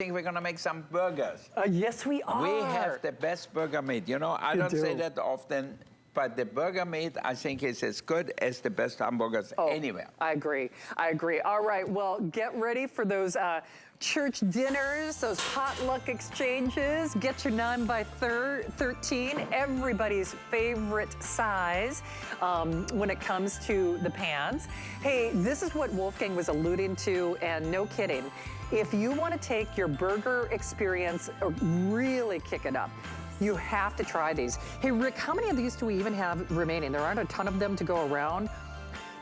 think we're gonna make some burgers. Yes, we are. We have the best burger meat. You know, I don't say that often, but the burger meat, I think, is as good as the best hamburgers anywhere. I agree. I agree. All right, well, get ready for those church dinners, those potluck exchanges. Get your 9 by 13, everybody's favorite size when it comes to the pans. Hey, this is what Wolfgang was alluding to, and no kidding. If you want to take your burger experience or really kick it up, you have to try these. Hey, Rick, how many of these do we even have remaining? There aren't a ton of them to go around.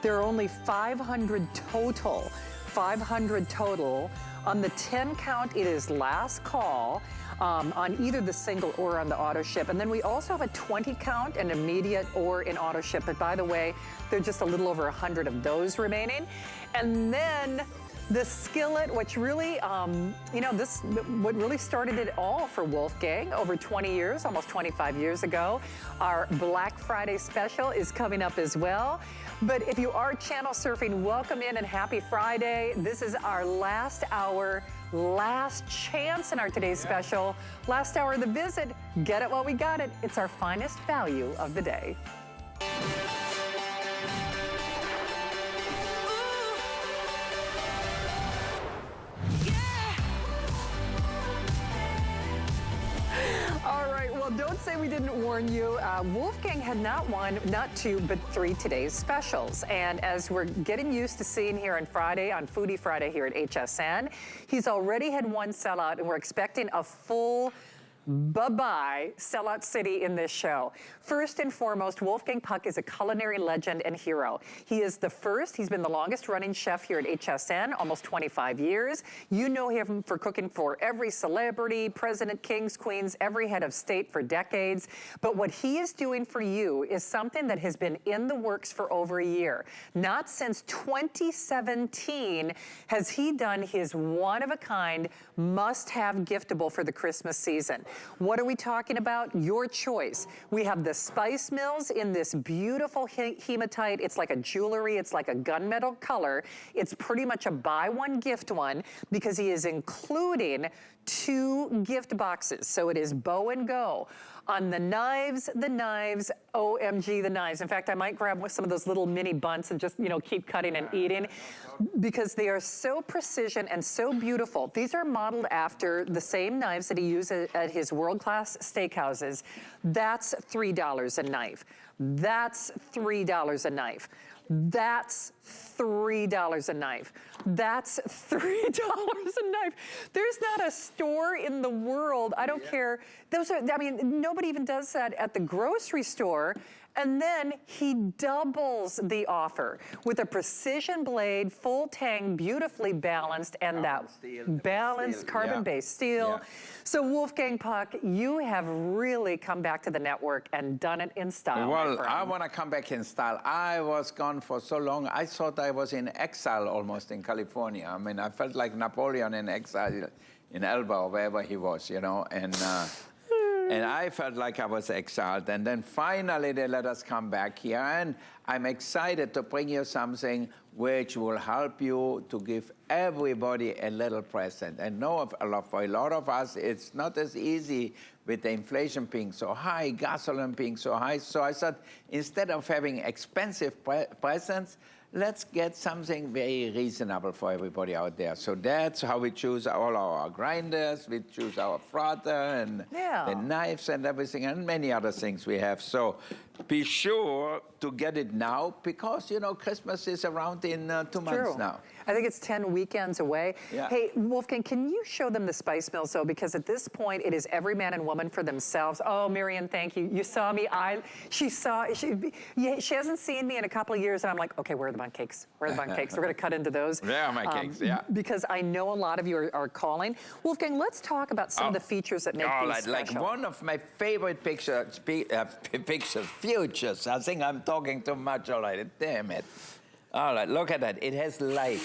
There are only 500 total. 500 total. On the 10 count, it is last call on either the single or on the auto ship. And then we also have a 20 count, an immediate or in auto ship. But by the way, there are just a little over 100 of those remaining. And then the skillet, which really, you know, what really started it all for Wolfgang over 20 years, almost 25 years ago. Our Black Friday special is coming up as well. But if you are channel surfing, welcome in and happy Friday. This is our last hour, last chance in our today's special. Last hour of the visit, get it while we got it. It's our finest value of the day. Don't say we didn't warn you. Wolfgang had not one, not two, but three today's specials. And as we're getting used to seeing here on Friday, on Foodie Friday here at HSN, he's already had one sellout, and we're expecting a full bye-bye sellout city in this show. First and foremost, Wolfgang Puck is a culinary legend and hero. He is the first, he's been the longest running chef here at HSN, almost 25 years. You know him for cooking for every celebrity, president, kings, queens, every head of state for decades. But what he is doing for you is something that has been in the works for over a year. Not since 2017 has he done his one-of-a-kind, must-have giftable for the Christmas season. What are we talking about? Your choice. We have the spice mills in this beautiful hematite. It's like a jewelry. It's like a gunmetal color. It's pretty much a buy one, gift one, because he is including 2 gift boxes. So it is bow and go. On the knives, OMG, the knives. In fact, I might grab some of those little mini bunts and just, you know, keep cutting and eating because they are so precision and so beautiful. These are modeled after the same knives that he uses at his world-class steakhouses. That's $3 a knife. That's $3 a knife. That's $3 a knife. That's $3 a knife. There's not a store in the world, I don't care. Those are, I mean, nobody even does that at the grocery store. And then he doubles the offer with a precision blade, full tang, beautifully balanced, and that balanced carbon-based steel. So Wolfgang Puck, you have really come back to the network and done it in style. Well, I want to come back in style. I was gone for so long. I thought I was in exile almost in California. I mean, I felt like Napoleon in exile in Elba or wherever he was, you know, and I felt like I was exiled. And then finally they let us come back here. And I'm excited to bring you something which will help you to give everybody a little present. And know for a lot of us, it's not as easy with the inflation being so high, gasoline being so high. So I thought, instead of having expensive presents, let's get something very reasonable for everybody out there. So that's how we choose all our grinders, we choose our frother and the knives and everything, and many other things we have. So be sure to get it now, because, you know, Christmas is around in 2 months now. I think it's 10 weekends away. Hey, Wolfgang, can you show them the spice mills, though? Because at this point, it is every man and woman for themselves. Oh, Marianne, thank you. You saw me. She hasn't seen me in a couple of years, and I'm like, okay, where are the bundt cakes? Where are the bundt cakes? We're going to cut into those. There are my cakes, because I know a lot of you are calling. Wolfgang, let's talk about some of the features that make these special. Like one of my favorite futures. I think I'm talking too much already. Damn it. All right, look at that. It has light.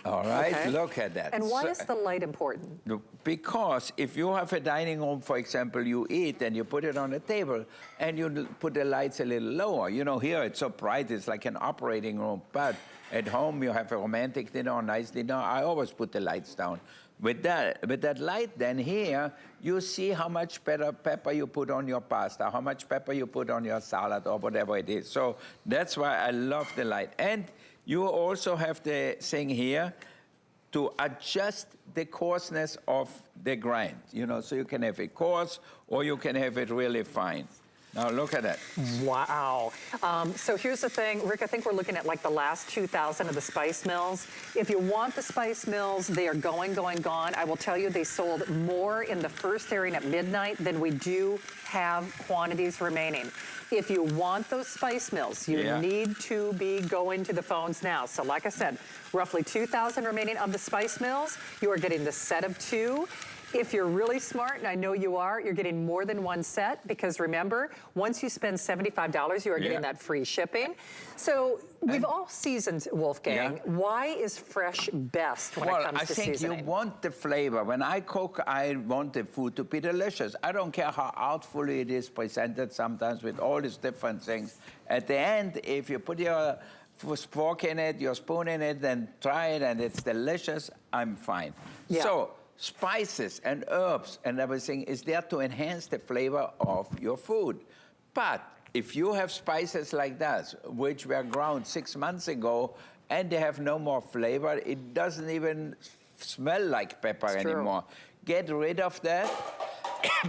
All right, look at that. And why is the light important? Because if you have a dining room, for example, you eat and you put it on the table and you put the lights a little lower. You know, here it's so bright, it's like an operating room. But At home, you have a romantic dinner, a nice dinner. I always put the lights down. With that light, then here, you see how much better pepper you put on your pasta, how much pepper you put on your salad or whatever it is. So that's why I love the light. And you also have the thing here to adjust the coarseness of the grind, you know, so you can have it coarse or you can have it really fine. Now look at that. Wow. So here's the thing, Rick, I think we're looking at like the last 2,000 of the spice mills. If you want the spice mills, they are going, gone. I will tell you they sold more in the first airing at midnight than we do have quantities remaining. If you want those spice mills, you need to be going to the phones now. So like I said, roughly 2,000 remaining of the spice mills. You are getting the set of 2. If you're really smart, and I know you are, you're getting more than 1 set, because remember, once you spend $75, you are getting that free shipping. So we've all seasoned, Wolfgang. Why is fresh best when it comes to seasoning? Well, I think you want the flavor. When I cook, I want the food to be delicious. I don't care how artfully it is presented sometimes with all these different things. At the end, if you put your fork in it, your spoon in it, then try it, and it's delicious, I'm fine. So, spices and herbs and everything is there to enhance the flavor of your food. But if you have spices like that, which were ground 6 months ago, and they have no more flavor, it doesn't even smell like pepper anymore. Get rid of that,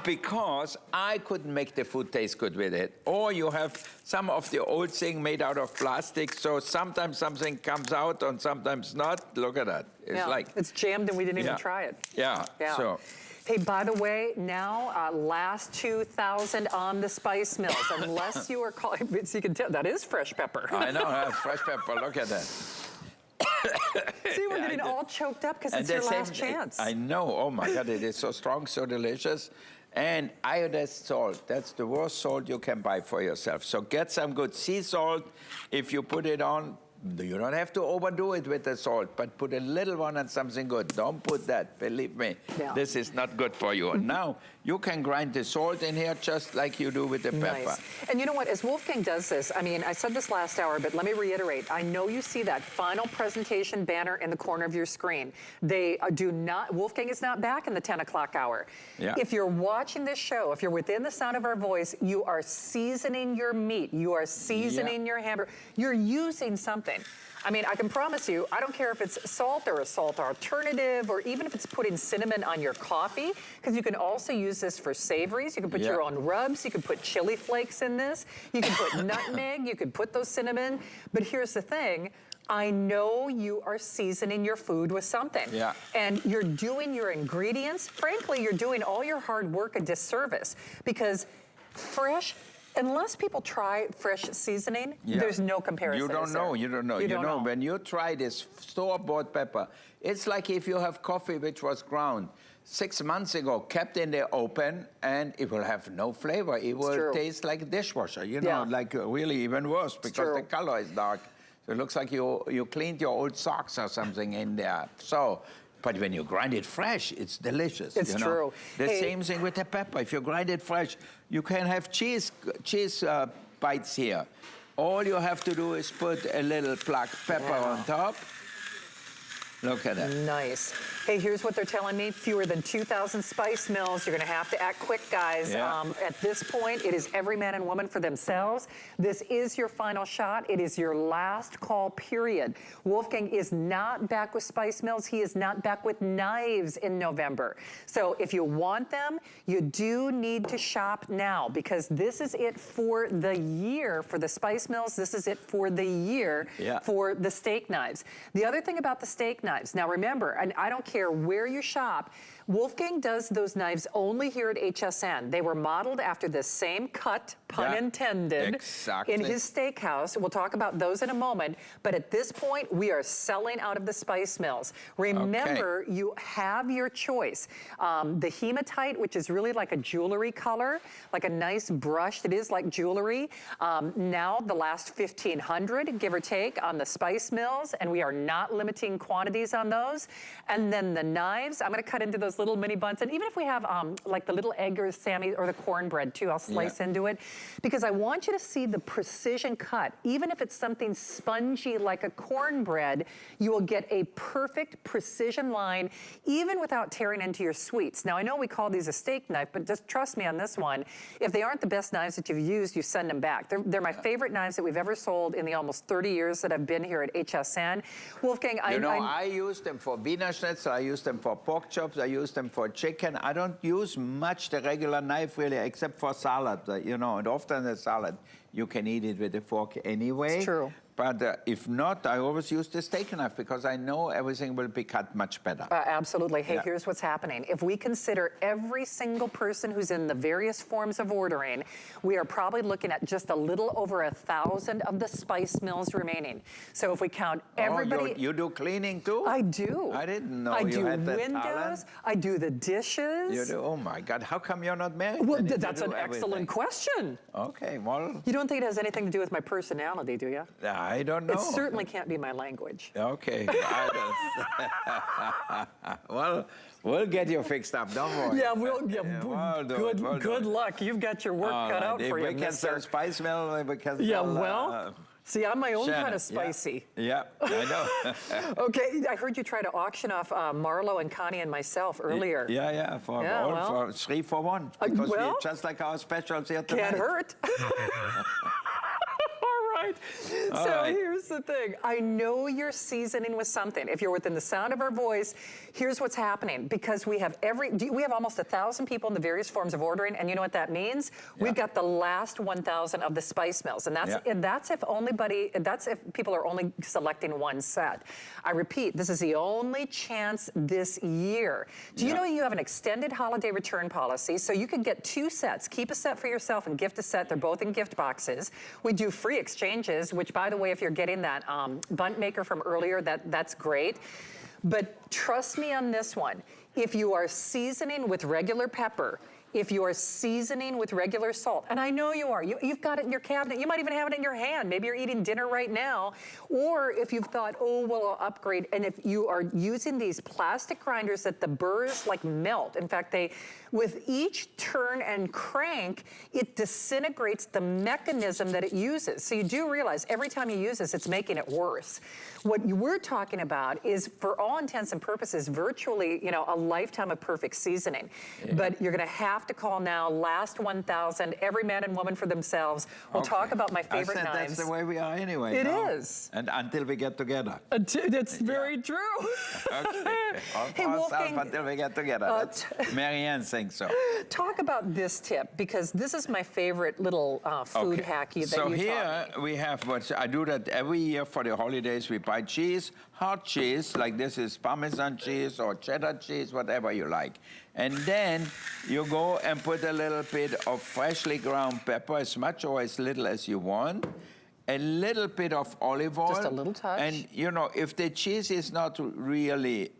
because I couldn't make the food taste good with it. Or you have some of the old thing made out of plastic, so sometimes something comes out and sometimes not. Look at that. It's like... it's jammed and we didn't even try it. So... Hey, by the way, now last 2,000 on the spice mills, unless you are calling, so you can tell, that is fresh pepper. I know, that's fresh pepper, look at that. See, we're getting all choked up because it's your last chance. I know, oh my God, it is so strong, so delicious. And iodized salt, that's the worst salt you can buy for yourself. So get some good sea salt. If you put it on, you don't have to overdo it with the salt, but put a little one on something good. Don't put that, believe me. This is not good for you. And now you can grind the salt in here just like you do with the pepper. And you know what, as Wolfgang does this, I mean, I said this last hour, but let me reiterate. I know you see that final presentation banner in the corner of your screen. They do not, Wolfgang is not back in the 10 o'clock hour. If you're watching this show, if you're within the sound of our voice, you are seasoning your meat. You are seasoning your hamburger. You're using something. I mean, I can promise you, I don't care if it's salt or a salt alternative, or even if it's putting cinnamon on your coffee, because you can also use this for savories. You can put your own rubs. You can put chili flakes in this. You can put nutmeg. You can put those cinnamon. But here's the thing. I know you are seasoning your food with something. And you're doing your ingredients. Frankly, you're doing all your hard work a disservice, because fresh, unless people try fresh seasoning, there's no comparison. You don't know, you don't know. You know, when you try this store-bought pepper, it's like if you have coffee which was ground 6 months ago, kept in the open, and it will have no flavor. It will taste like a dishwasher, you know, like really even worse, because the color is dark. So it looks like you cleaned your old socks or something in there. So, but when you grind it fresh, it's delicious. It's true. The same thing with the pepper. If you grind it fresh, you can have cheese bites here. All you have to do is put a little black pepper on top. Look at that. Nice. Hey, here's what they're telling me. Fewer than 2,000 spice mills. You're going to have to act quick, guys. At this point, it is every man and woman for themselves. This is your final shot. It is your last call, period. Wolfgang is not back with spice mills. He is not back with knives in November. So if you want them, you do need to shop now, because this is it for the year for the spice mills. This is it for the year for the steak knives. The other thing about the steak knives, now remember, and I don't care where you shop, Wolfgang does those knives only here at HSN. They were modeled after the same cut, pun intended, in his steakhouse. We'll talk about those in a moment. But at this point, we are selling out of the spice mills. Remember, you have your choice. The hematite, which is really like a jewelry color, like a nice brush that is like jewelry. Now, the last 1,500, give or take, on the spice mills, and we are not limiting quantity quantities on those. And then the knives, I'm gonna cut into those little mini buns. And even if we have like the little egg or Sammy or the cornbread too, I'll slice into it. Because I want you to see the precision cut. Even if it's something spongy like a cornbread, you will get a perfect precision line, even without tearing into your sweets. Now I know we call these a steak knife, but just trust me on this one. If they aren't the best knives that you've used, you send them back. They're my favorite knives that we've ever sold in the almost 30 years that I've been here at HSN. Wolfgang, I use them for Wiener Schnitzel, I use them for pork chops, I use them for chicken. I don't use much the regular knife really, except for salad, and often the salad, you can eat it with a fork anyway. It's true. But if not, I always use the steak knife because I know everything will be cut much better. Absolutely. Hey, here's what's happening. If we consider every single person who's in the various forms of ordering, we are probably looking at just a little over 1,000 of the spice mills remaining. So if we count everybody... You do cleaning too? I do. I didn't know you had that windows. Talent. I do the dishes. You do? Oh my God, how come you're not married? Well, that's an excellent question. Okay, well... You don't think it has anything to do with my personality, do you? I don't know. It certainly can't be my language. Okay. Well, we'll get you fixed up, don't worry. Yeah, good luck. You've got your work cut out for you, If we can sell spice mill, we can sell... Yeah, well... See, I'm my own Shannon, kind of spicy. Yeah, I know. Okay, I heard you try to auction off Marlo and Connie and myself earlier. Yeah, for 3 for 1. Because we're just like our specials here tonight. Can't hurt. Here's the thing. I know you're seasoning with something. If you're within the sound of our voice, here's what's happening. Because we have almost 1,000 people in the various forms of ordering, and you know what that means? Yeah. We've got the last 1,000 of the spice mills, and that's if people are only selecting one set. I repeat, this is the only chance this year. Do you know you have an extended holiday return policy, so you can get 2 sets. Keep a set for yourself and gift a set. They're both in gift boxes. We do free exchanges, which, by the way, if you're getting that bunt maker from earlier, that's great. But trust me on this one. If you are seasoning with regular pepper, if you are seasoning with regular salt, and I know you are, you've got it in your cabinet, you might even have it in your hand, maybe you're eating dinner right now, or if you've thought, oh, well, I'll upgrade, and if you are using these plastic grinders that the burrs like melt, in fact, with each turn and crank, it disintegrates the mechanism that it uses. So you do realize every time you use this, it's making it worse. What we're talking about is, for all intents and purposes, virtually, a lifetime of perfect seasoning. Yeah. But you're gonna have to call now, last 1,000, every man and woman for themselves. We'll talk about my favorite knives. That's the way we are anyway. It is. And until we get together. That's very true. Okay. Hey, Wolfgang, until we get together. Marianne thinks so. Talk about this tip, because this is my favorite little food hack that you taught me. So here we have, I do that every year for the holidays. We buy cheese, hard cheese, like this is Parmesan cheese or cheddar cheese, whatever you like. And then you go and put a little bit of freshly ground pepper, as much or as little as you want, a little bit of olive oil. Just a little touch. And, if the cheese is not really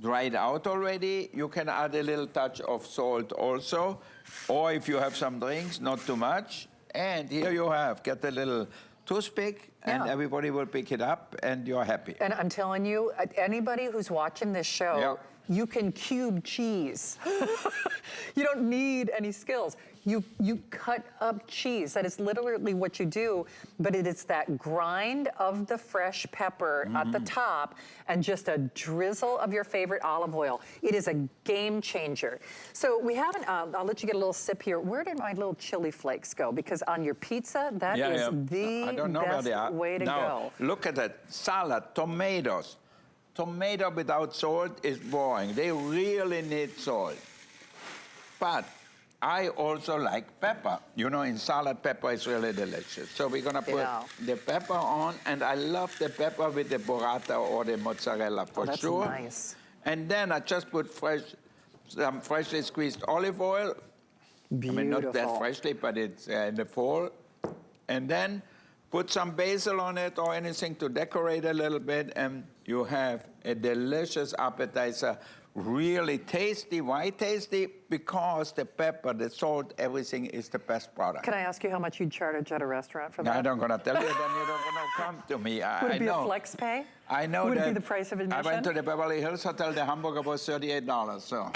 dried out already, you can add a little touch of salt also. Or if you have some drinks, not too much. And here you have, get a little toothpick, and everybody will pick it up, and you're happy. And I'm telling you, anybody who's watching this show, you can cube cheese. You don't need any skills. You cut up cheese. That is literally what you do, but it is that grind of the fresh pepper at the top and just a drizzle of your favorite olive oil. It is a game changer. So we haven't, I'll let you get a little sip here. Where did my little chili flakes go? Because on your pizza, that is the best way to go. Look at that. Salad, tomatoes. Tomato without salt is boring. They really need salt. But I also like pepper. In salad, pepper is really delicious. So we're gonna put the pepper on, and I love the pepper with the burrata or the mozzarella for sure. That's nice. And then I just put some freshly squeezed olive oil. Beautiful. I mean, not that freshly, but it's in the fall. And then put some basil on it or anything to decorate a little bit, and you have a delicious appetizer really tasty. Why tasty? Because the pepper, the salt, everything is the best product. Can I ask you how much you'd charge at a restaurant for that? I don't gonna tell you, then you don't gonna come to me. Would it be know. a flex pay? I know Would that. it be the price of admission? I went to the Beverly Hills Hotel, the hamburger was $38, so.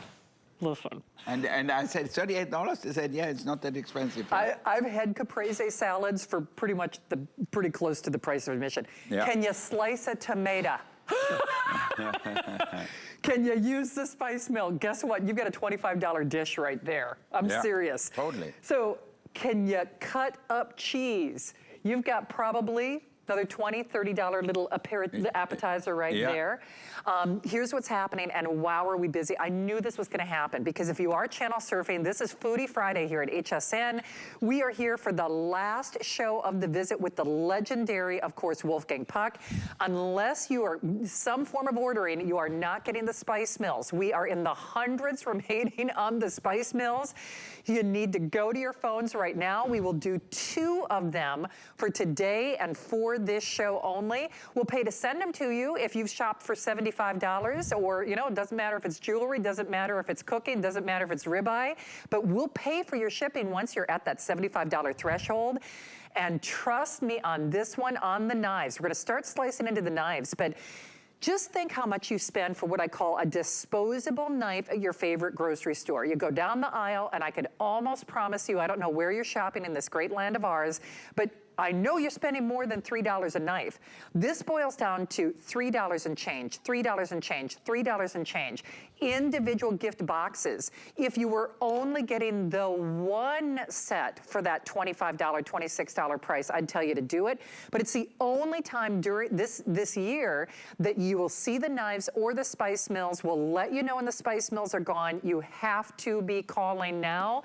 Listen. And I said, $38? They said, yeah, it's not that expensive. I've had caprese salads for pretty close to the price of admission. Yeah. Can you slice a tomato? Can you use the spice mill? Guess what? You've got a $25 dish right there. I'm serious. Totally. So can you cut up cheese? You've got probably another $20, $30 little appetizer right there. Here's what's happening, and wow, are we busy. I knew this was gonna happen, because if you are channel surfing, this is Foodie Friday here at HSN. We are here for the last show of the visit with the legendary, of course, Wolfgang Puck. Unless you are some form of ordering, you are not getting the spice mills. We are in the hundreds remaining on the spice mills. You need to go to your phones right now. We will do 2 of them for today and for this show only. We'll pay to send them to you if you've shopped for $75, or, you know, it doesn't matter if it's jewelry, doesn't matter if it's cooking, doesn't matter if it's ribeye, but we'll pay for your shipping once you're at that $75 threshold. And trust me on this one, on the knives. We're gonna start slicing into the knives, but just think how much you spend for what I call a disposable knife at your favorite grocery store. You go down the aisle, and I could almost promise you, I don't know where you're shopping in this great land of ours, but I know you're spending more than $3 a knife. This boils down to $3 and change, $3 and change, $3 and change. Individual gift boxes. If you were only getting the one set for that $25, $26 price, I'd tell you to do it. But it's the only time during this year that you will see the knives or the spice mills. We'll let you know when the spice mills are gone. You have to be calling now.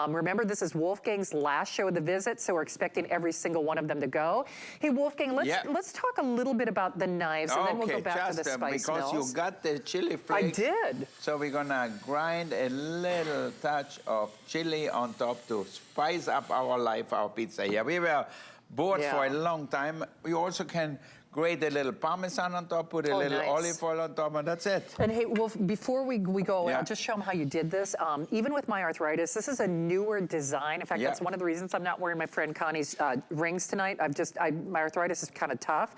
Remember, this is Wolfgang's last show of the visit, so we're expecting every single one of them to go. Hey, Wolfgang, let's talk a little bit about the knives, and then we'll go back to the spice mills. Because you got the chili flakes. I did. So we're gonna grind a little touch of chili on top to spice up our life, our pizza here. We were bored for a long time. You also can grate a little Parmesan on top, put a little olive oil on top, and that's it. And hey, Wolf, before we go, I'll just show them how you did this. Even with my arthritis, this is a newer design. In fact, that's one of the reasons I'm not wearing my friend Connie's rings tonight. My arthritis is kind of tough.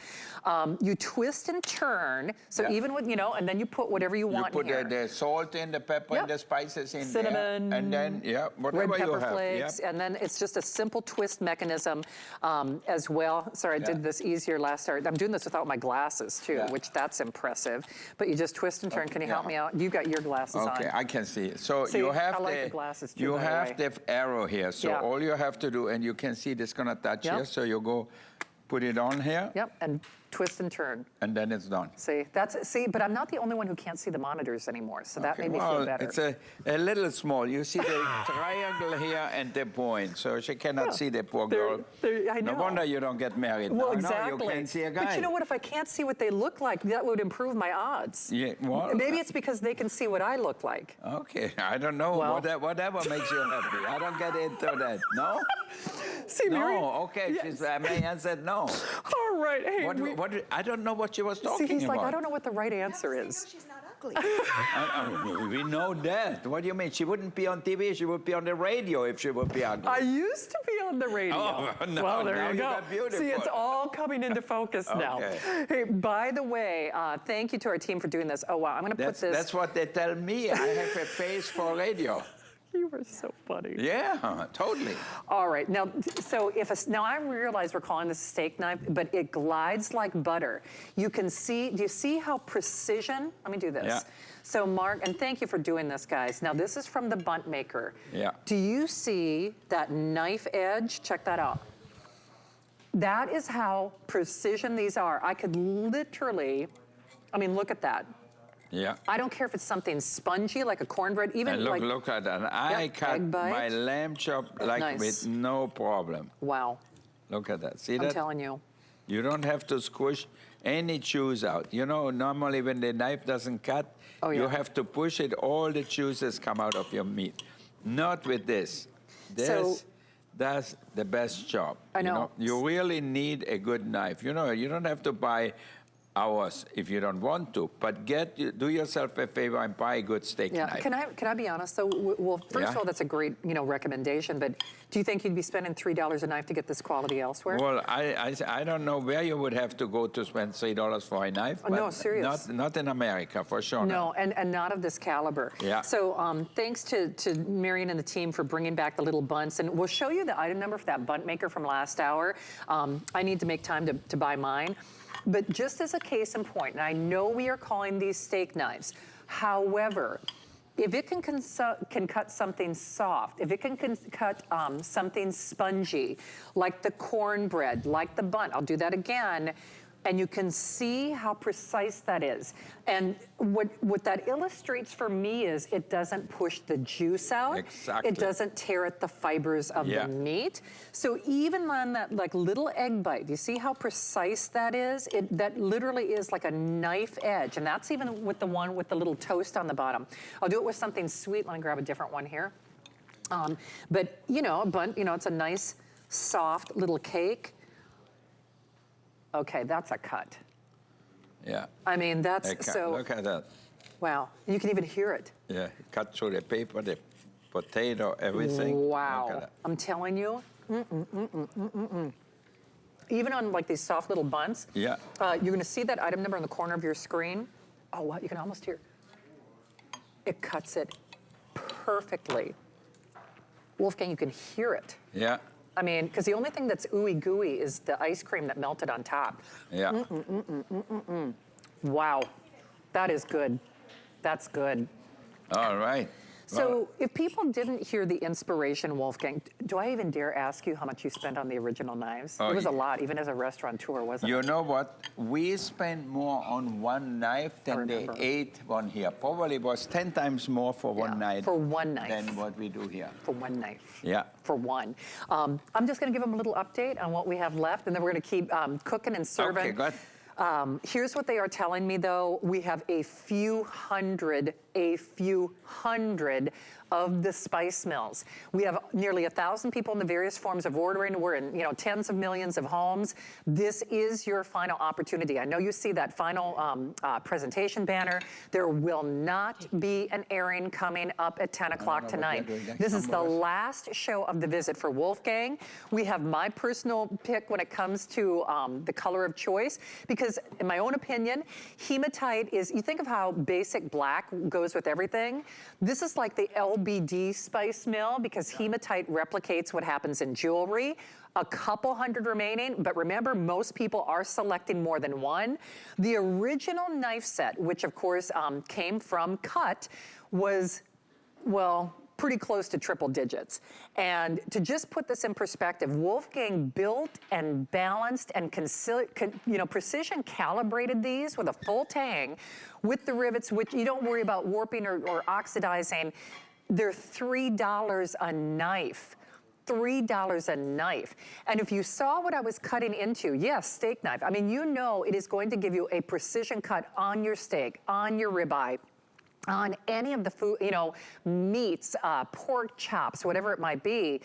You twist and turn, so even with, and then you put whatever you want in here. You put the salt in, the pepper, and the spices in cinnamon, there. And then, whatever red pepper you have. flakes, and then it's just a simple twist mechanism as well. Sorry, I did this easier last start. I'm doing this without my glasses too, which that's impressive. But you just twist and turn. Can you help me out? You got your glasses on. Okay, I can see. So you have the glasses too, you have the arrow here. So all you have to do, and you can see this gonna touch here. So you go put it on here. Yep, and twist and turn. And then it's done. See, but I'm not the only one who can't see the monitors anymore, so that made me feel better. It's a little small. You see the triangle here and the point, so she cannot see the poor girl. I know. No wonder you don't get married. Well, now. exactly. No, you can't see a guy. But you know what? If I can't see what they look like, that would improve my odds. Yeah, well, maybe it's because they can see what I look like. Okay, I don't know. Well, whatever makes you happy. I don't get into that. No? See, Miriam? No, okay. Yes. Marianne said no. All right. Hey, I don't know what she was talking See, he's about. like, I don't know what the right answer is. She's not ugly. We know that. What do you mean? She wouldn't be on TV. She would be on the radio if she would be ugly. I used to be on the radio. Oh, no, well, there now you go. got beautiful. See, it's all coming into focus now. Hey, by the way, thank you to our team for doing this. Oh, wow. I'm going to put this. That's what they tell me. I have a face for radio. You were so funny. Yeah, totally. All right, now, so now I realize we're calling this a steak knife, but it glides like butter. You can see, do you see how precision? Let me do this. Yeah. So Mark, and thank you for doing this, guys. Now this is from the bunt maker. Yeah. Do you see that knife edge? Check that out. That is how precision these are. I could literally, look at that. Yeah. I don't care if it's something spongy like a cornbread, even and like. Look at that. I cut my lamb chop with no problem. Wow. Look at that. See that? I'm telling you. You don't have to squish any juice out. You know, normally when the knife doesn't cut, you have to push it, all the juices come out of your meat. Not with this. This does the best job. I know. You really need a good knife. You know, you don't have to buy hours if you don't want to. But do yourself a favor and buy a good steak knife. Can I be honest though? Well, first of all, that's a great recommendation. But do you think you'd be spending $3 a knife to get this quality elsewhere? Well, I don't know where you would have to go to spend $3 for a knife. But no, serious. Not in America, for sure. No, and not of this caliber. Yeah. So thanks to Marion and the team for bringing back the little bunts. And we'll show you the item number for that bunt maker from last hour. I need to make time to buy mine. But just as a case in point, and I know we are calling these steak knives, however, if it can cut something soft, if it can cut something spongy, like the cornbread, like the bun, I'll do that again, and you can see how precise that is. And what that illustrates for me is it doesn't push the juice out. Exactly. It doesn't tear at the fibers of the meat. So even on that like little egg bite, do you see how precise that is? That literally is like a knife edge. And that's even with the one with the little toast on the bottom. I'll do it with something sweet. Let me grab a different one here. But a bun, it's a nice, soft little cake. Okay, that's a cut. Yeah. I mean, that's so... Look at that. Wow. You can even hear it. Yeah, cut through the paper, the potato, everything. Wow. I'm telling you. Even on like these soft little buns. Yeah. You're going to see that item number in the corner of your screen. Oh, wow. You can almost hear. It cuts it perfectly. Wolfgang, you can hear it. Yeah. I mean, because the only thing that's ooey gooey is the ice cream that melted on top. Yeah. Wow, that is good. That's good. All right. So if people didn't hear the inspiration, Wolfgang, do I even dare ask you how much you spent on the original knives? It was a lot, even as a restaurateur, wasn't it? You know what? We spent more on one knife than they ate one here. Probably was 10 times more for one knife. For one knife. Than what we do here. For one knife. Yeah. For one. I'm just going to give them a little update on what we have left, and then we're going to keep cooking and serving. Okay, good. Here's what they are telling me, though. We have a few hundred of the spice mills. We have nearly 1,000 people in the various forms of ordering. We're in, tens of millions of homes. This is your final opportunity. I know you see that final presentation banner. There will not be an airing coming up at 10 o'clock tonight. This is the last show of the visit for Wolfgang. We have my personal pick when it comes to the color of choice, because in my own opinion, hematite is, you think of how basic black goes with everything. This is like the LBD spice mill, because hematite replicates what happens in jewelry. A couple hundred remaining, but remember, most people are selecting more than one. The original knife set, which of course came from Cut, was, well, pretty close to triple digits. And to just put this in perspective, Wolfgang built and balanced and precision calibrated these with a full tang with the rivets, which you don't worry about warping or oxidizing. They're $3 a knife. $3 a knife. And if you saw what I was cutting into, yes, steak knife. I mean, it is going to give you a precision cut on your steak, on your ribeye, on any of the food, meats, pork chops, whatever it might be.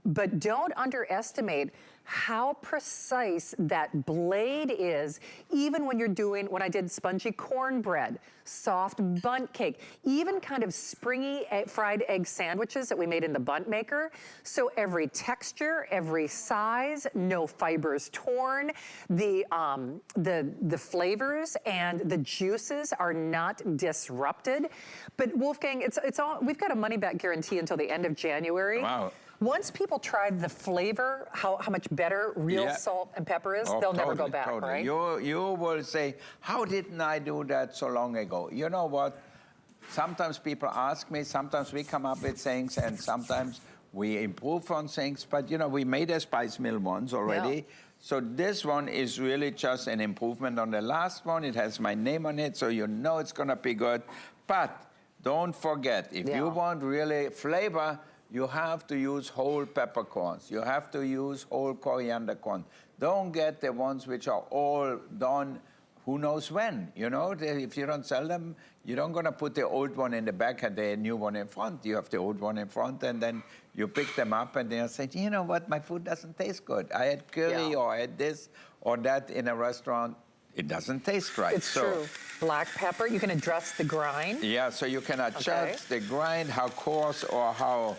But don't underestimate how precise that blade is, even when when I did spongy cornbread, soft bunt cake, even kind of springy fried egg sandwiches that we made in the bunt maker. So every texture, every size, no fibers torn, the flavors and the juices are not disrupted. But Wolfgang, it's all, we've got a money back guarantee until the end of January. Wow. Once people try the flavor, how much better real salt and pepper is, they'll never go back, right? You will say, how didn't I do that so long ago? You know what? Sometimes people ask me, sometimes we come up with things, and sometimes we improve on things. But, we made a spice mill once already. Yeah. So this one is really just an improvement on the last one. It has my name on it, so it's going to be good. But don't forget, if you want really flavor, you have to use whole peppercorns. You have to use whole coriander corn. Don't get the ones which are all done who knows when. If you don't sell them, you're not going to put the old one in the back and the new one in front. You have the old one in front, and then you pick them up, and they'll say, you know what, my food doesn't taste good. I had curry or I had this or that in a restaurant. it doesn't taste right. It's true. Black pepper, you can adjust the grind. Yeah, so you can adjust the grind, how coarse or how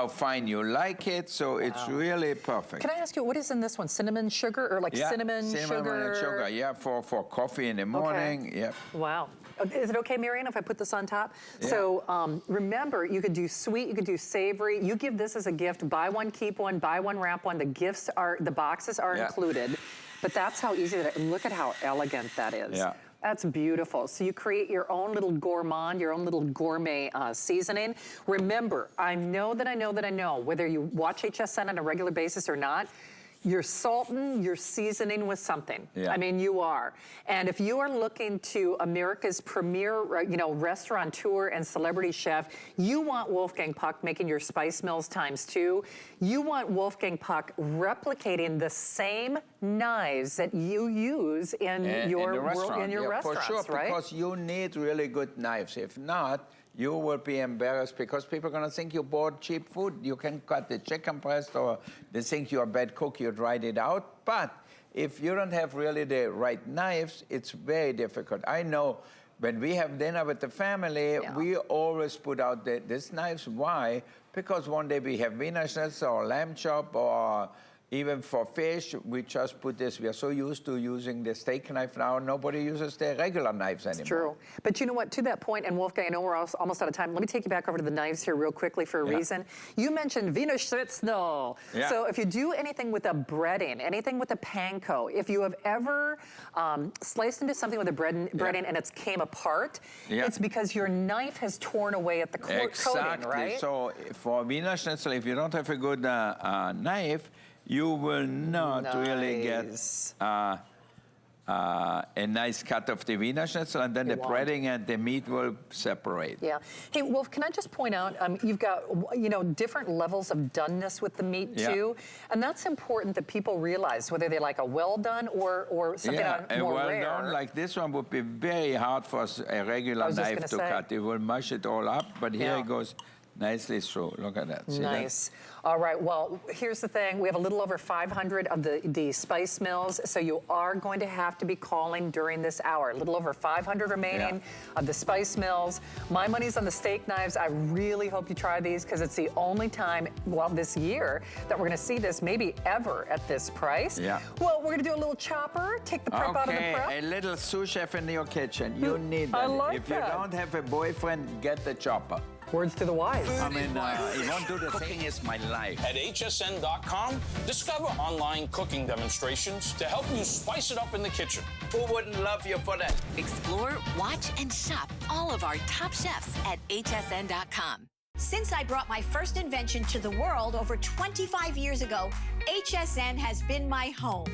fine you like it. So it's really perfect. Can I ask you, what is in this one? Cinnamon sugar or like cinnamon sugar? And sugar, yeah, for coffee in the morning. Okay. Yeah. Wow. Is it okay, Marianne, if I put this on top? Yeah. So remember, you could do sweet, you could do savory. You give this as a gift, buy one, keep one, buy one, wrap one. The boxes are included. But that's how easy that is. Look at how elegant that is. Yeah. That's beautiful. So you create your own little gourmand, your own little gourmet seasoning. Remember, I know, whether you watch HSN on a regular basis or not, you're salting, you're seasoning with something. Yeah. I mean, you are. And if you are looking to America's premier, restaurateur and celebrity chef, you want Wolfgang Puck making your spice mills ×2. You want Wolfgang Puck replicating the same knives that you use in your restaurants, for sure, right? Because you need really good knives. If not, you will be embarrassed because people are going to think you bought cheap food. You can cut the chicken breast, or they think you're a bad cook, you dried it out. But if you don't have really the right knives, it's very difficult. I know when we have dinner with the family, we always put out these knives. Why? Because one day we have Wiener Schnitzel or lamb chop, or even for fish, we just put this. We are so used to using the steak knife now, nobody uses the regular knives anymore. It's true. But you know what, to that point, and Wolfgang, I know we're almost out of time. Let me take you back over to the knives here real quickly for a reason. You mentioned Wiener Schnitzel. Yeah. So if you do anything with a breading, anything with a panko, if you have ever sliced into something with a breading and it's came apart, it's because your knife has torn away at the coating, right? So for Wiener Schnitzel, if you don't have a good knife, you will not really get a nice cut of the Wiener Schnitzel, and then the breading and the meat will separate. Yeah. Hey, Wolf, can I just point out, you've got, different levels of doneness with the meat too, and that's important that people realize, whether they like a well done or something more well rare. Done like this one would be very hard for a regular knife to cut. It will mush it all up, but here it goes nicely through. Look at that. See nice. That? All right, well, here's the thing. We have a little over 500 of the spice mills, so you are going to have to be calling during this hour. A little over 500 remaining of the spice mills. My money's on the steak knives. I really hope you try these because it's the only time, this year, that we're going to see this, maybe ever, at this price. Yeah. Well, we're going to do a little chopper, take the prep out of the prep. A little sous chef in your kitchen. You need that. I like if you don't have a boyfriend, get the chopper. Words to the wise. I mean, you won't do the cooking is my life. At hsn.com, discover online cooking demonstrations to help you spice it up in the kitchen. Who wouldn't love you for that? Explore, watch, and shop all of our top chefs at hsn.com. Since I brought my first invention to the world over 25 years ago, HSN has been my home.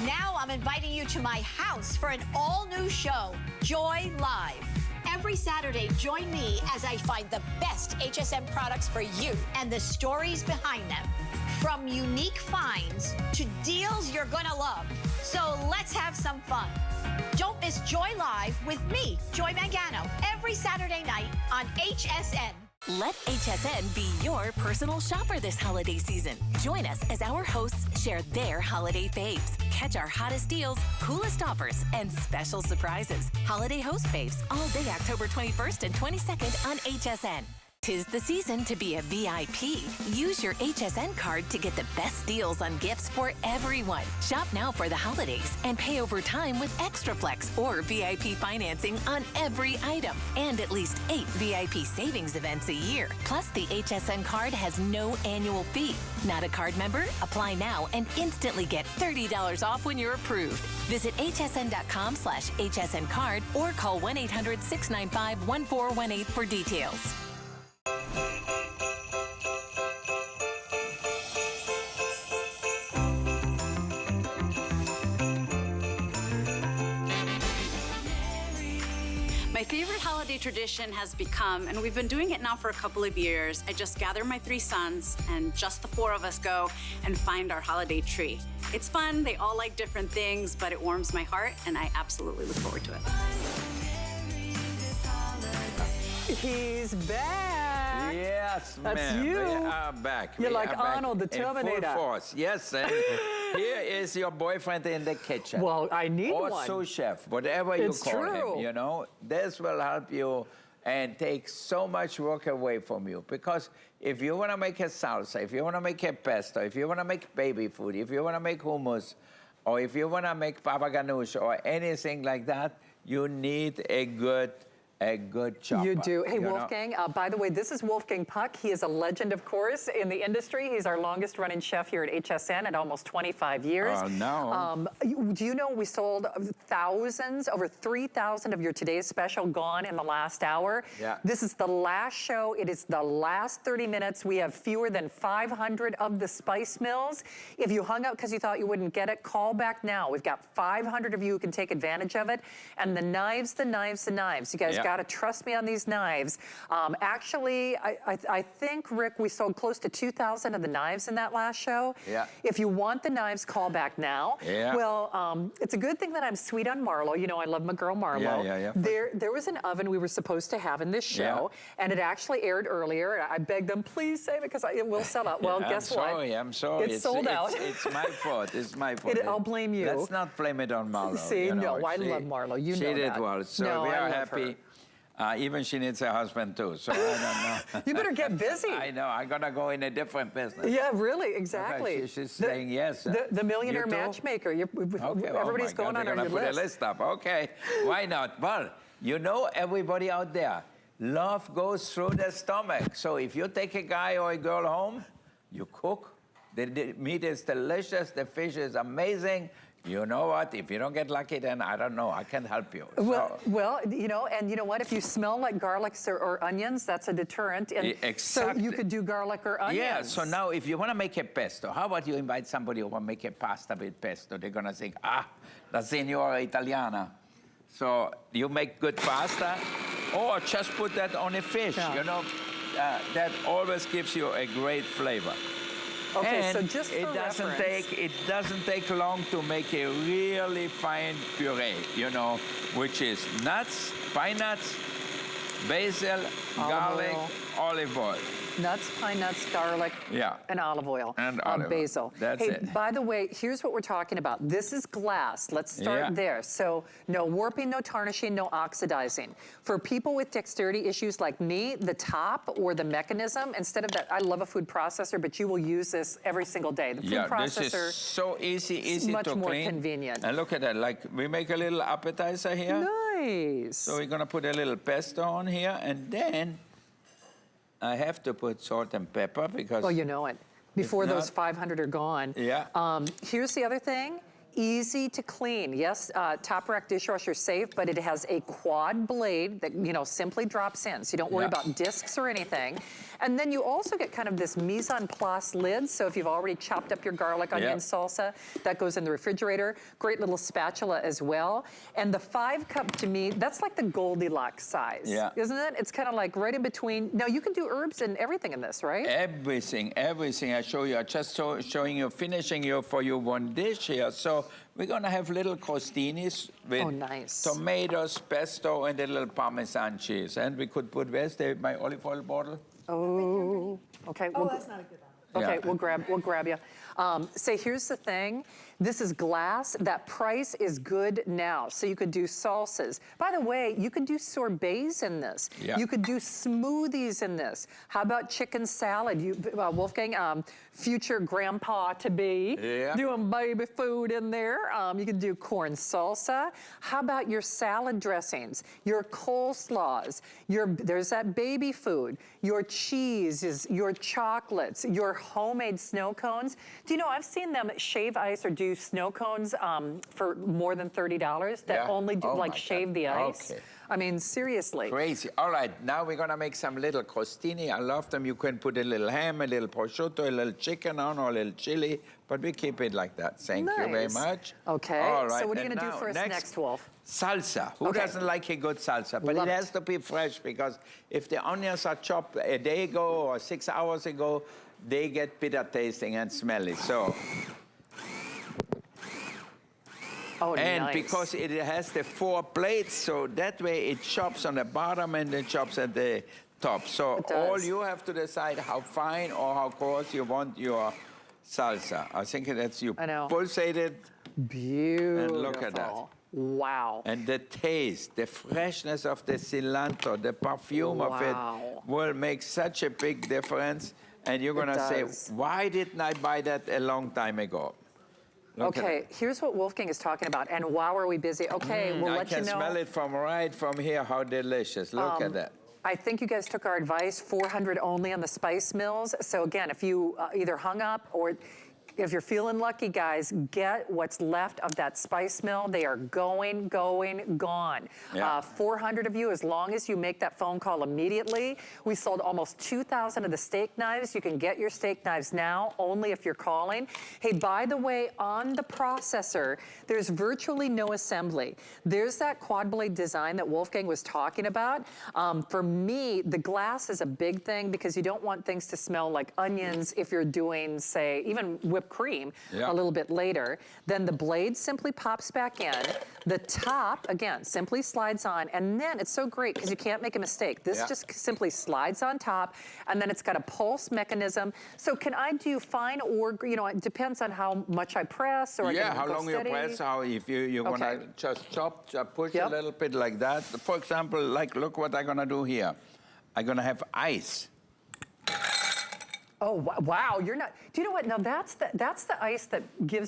Now I'm inviting you to my house for an all-new show, Joy Live. Every Saturday, join me as I find the best HSN products for you and the stories behind them. From unique finds to deals you're gonna love. So let's have some fun. Don't miss Joy Live with me, Joy Mangano, every Saturday night on HSN. Let HSN be your personal shopper this holiday season. Join us as our hosts share their holiday faves. Catch our hottest deals, coolest offers, and special surprises. Holiday host faves all day October 21st and 22nd on HSN. 'Tis the season to be a VIP. Use your HSN card to get the best deals on gifts for everyone. Shop now for the holidays and pay over time with Extra Flex or VIP financing on every item. And at least 8 VIP savings events a year. Plus, the HSN card has no annual fee. Not a card member? Apply now and instantly get $30 off when you're approved. Visit hsn.com/HSN card or call 1-800-695-1418 for details. My favorite holiday tradition has become, and we've been doing it now for a couple of years, I just gather my 3 sons and just the 4 of us go and find our holiday tree. It's fun, they all like different things, but it warms my heart and I absolutely look forward to it. He's back. Yes, That's ma'am. you. We are back. You're We like are back Arnold the Terminator. in full force. Yes, and Here is your boyfriend in the kitchen. Well, I need or one. sous chef, whatever you It's call true. him, you know. This will help you and take so much work away from you. Because if you want to make a salsa, if you want to make a pesto, if you want to make baby food, if you want to make hummus, or if you want to make baba ganoush or anything like that, you need a good chopper. You do. Hey, you know? Wolfgang, by the way, this is Wolfgang Puck. He is a legend, of course, in the industry. He's our longest running chef here at HSN at almost 25 years. Oh, no. Do you know we sold thousands, over 3,000 of your today's special gone in the last hour? Yeah. This is the last show. It is the last 30 minutes. We have fewer than 500 of the spice mills. If you hung out because you thought you wouldn't get it, call back now. We've got 500 of you who can take advantage of it. And the knives. You guys got to trust me on these knives. Actually, I think, Rick, we sold close to 2,000 of the knives in that last show. Yeah. If you want the knives, call back now. Yeah. Well, it's a good thing that I'm sweet on Marlo. You know, I love my girl Marlo. Yeah. There was an oven we were supposed to have in this show, and it actually aired earlier. I begged them, please save it, because it will sell out. Well, guess what? I'm sorry. It's sold out. It's my fault. It's my fault. I'll blame you. Let's not blame it on Marlo. See, you know, no, I love Marlo. You know she did that. well. So No, we I are love happy. Even she needs a husband too, so I don't know. You better get busy. I know, I'm gonna go in a different business. Yeah, really, exactly. Okay, she's saying yes. The millionaire You too? matchmaker. Okay, Everybody's going on they're gonna your put list. a list up. Okay, why not? Well, you know, everybody out there, love goes through the stomach. So if you take a guy or a girl home, you cook, the meat is delicious, the fish is amazing. You know what? If you don't get lucky, then I don't know. I can't help you. Well, you know, and you know what? If you smell like garlics or onions, that's a deterrent. And exactly. So you could do garlic or onions. Yeah, so now if you want to make a pesto, how about you invite somebody who will make a pasta with pesto? They're going to think, la signora italiana. So you make good pasta, or just put that on a fish, you know. That always gives you a great flavor. Okay, and so just for it doesn't take long to make a really fine puree, you know, which is nuts, pine nuts, basil, garlic, olive oil. Nuts, pine nuts, garlic, and olive oil. And olive basil. oil. That's it. By the way, here's what we're talking about. This is glass. Let's start there. So no warping, no tarnishing, no oxidizing. For people with dexterity issues like me, the top or the mechanism, instead of that, I love a food processor, but you will use this every single day. The food processor this is so easy to clean. Much more convenient. And look at that, like we make a little appetizer here. Nice. So we're gonna put a little pesto on here, and then I have to put salt and pepper because... Well, you know it. Before those 500 are gone. Yeah. Here's the other thing. Easy to clean. Yes, top rack dishwasher safe, but it has a quad blade that, you know, simply drops in. So you don't worry about discs or anything. And then you also get kind of this mise en place lid. So if you've already chopped up your garlic, onion, salsa, that goes in the refrigerator. Great little spatula as well. And the 5-cup, to me, that's like the Goldilocks size, isn't it? It's kind of like right in between. Now, you can do herbs and everything in this, right? Everything I show you. I just showing you, finishing you for you one dish here. So we're gonna have little crostinis with tomatoes, pesto, and a little Parmesan cheese. And we could put, where's my olive oil bottle? Oh, okay. Oh, that's not a good one. Okay, we'll grab you. Say, here's the thing. This is glass. That price is good now. So you could do salsas. By the way, you could do sorbets in this. You could do smoothies in this. How about chicken salad? Wolfgang, future grandpa-to-be, doing baby food in there. You could do corn salsa. How about your salad dressings, your coleslaws, there's that baby food, your cheeses, your chocolates, your homemade snow cones. Do you know, I've seen them shave ice or do snow cones for more than $30 that only do shave the ice. Okay. I mean, seriously. Crazy. All right, now we're gonna make some little crostini. I love them. You can put a little ham, a little prosciutto, a little chicken on, or a little chili, but we keep it like that. Thank you very much. Okay, all right. So what are you gonna do for us next, Wolf? Salsa. Who doesn't like a good salsa? But it has to be fresh, because if the onions are chopped a day ago or 6 hours ago, they get bitter tasting and smelly. So. And because it has the 4 plates, so that way it chops on the bottom and it chops at the top. So all you have to decide how fine or how coarse you want your salsa. I think that's you I know. pulsate it. Beautiful. And look at that. Wow. And the taste, the freshness of the cilantro, the perfume of it will make such a big difference. And you're going to say, why didn't I buy that a long time ago? Okay, here's what Wolfgang is talking about. And wow, are we busy? Okay, we'll let you know. I can smell it from here, how delicious. Look at that. I think you guys took our advice, 400 only on the spice mills. So again, if you either hung up or if you're feeling lucky, guys, get what's left of that spice mill. They are gone. Yeah. 400 of you, as long as you make that phone call immediately. We sold almost 2,000 of the steak knives. You can get your steak knives now, only if you're calling. Hey, by the way, on the processor, there's virtually no assembly. There's that quad blade design that Wolfgang was talking about. For me, the glass is a big thing because you don't want things to smell like onions if you're doing, say, even whipped cream a little bit later. Then the blade simply pops back in. The top, again, simply slides on, and then it's so great because you can't make a mistake. This just simply slides on top, and then it's got a pulse mechanism. So can I do fine or, you know, it depends on how much I press or how long you press, how if you want to just chop, push a little bit like that. For example, like, look what I'm going to do here. I'm going to have ice. Oh, wow, you're not, do you know what? Now that's the ice that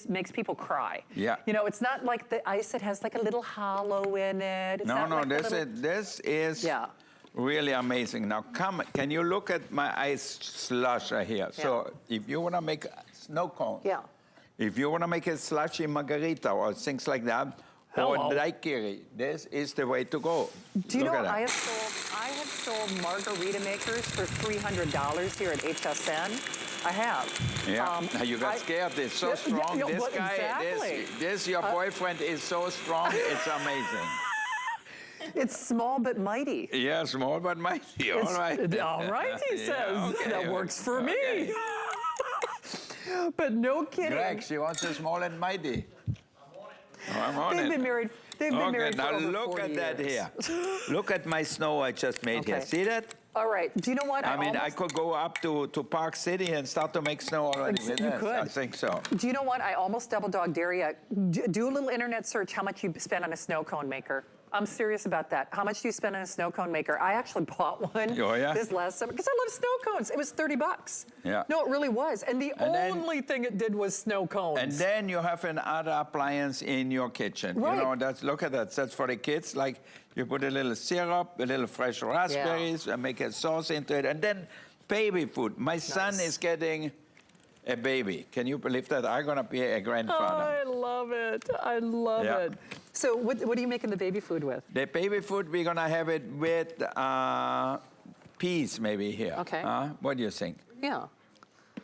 makes people cry. Yeah. You know, it's not like the ice that has like a little hollow in it. It's this is really amazing. Now can you look at my ice slush right here? Yeah. So if you want to make a snow cone, if you want to make a slushy margarita or things like that, or daiquiri, this is the way to go. Do you know I have sold margarita makers for $300 here at HSN. I have. Yeah, you got scared. It's so strong. This guy, this your boyfriend is so strong. It's amazing. It's small but mighty. Yeah, small but mighty. All right. All right, he says. That works for me. But no kidding. Greg, she wants a small and mighty. They've been married. They've been married for over 40 years. Now look at that here. Look at my snow I just made here. See that? All right. Do you know what? I mean, I could go up to Park City and start to make snow already with this. Could. I think so. Do you know what? I almost double-dogged dairy. Do a little internet search how much you spend on a snow cone maker. I'm serious about that. How much do you spend on a snow cone maker? I actually bought one this last summer because I love snow cones. It was $30. Yeah. No, it really was. And the only thing it did was snow cones. And then you have another appliance in your kitchen. Right. You know, look at that. That's for the kids. Like you put a little syrup, a little fresh raspberries, and make a sauce into it. And then baby food. My son is getting a baby. Can you believe that? I'm going to be a grandfather. I love it. I love it. So what are you making the baby food with? The baby food, we're going to have it with peas maybe here. Okay. What do you think? Yeah.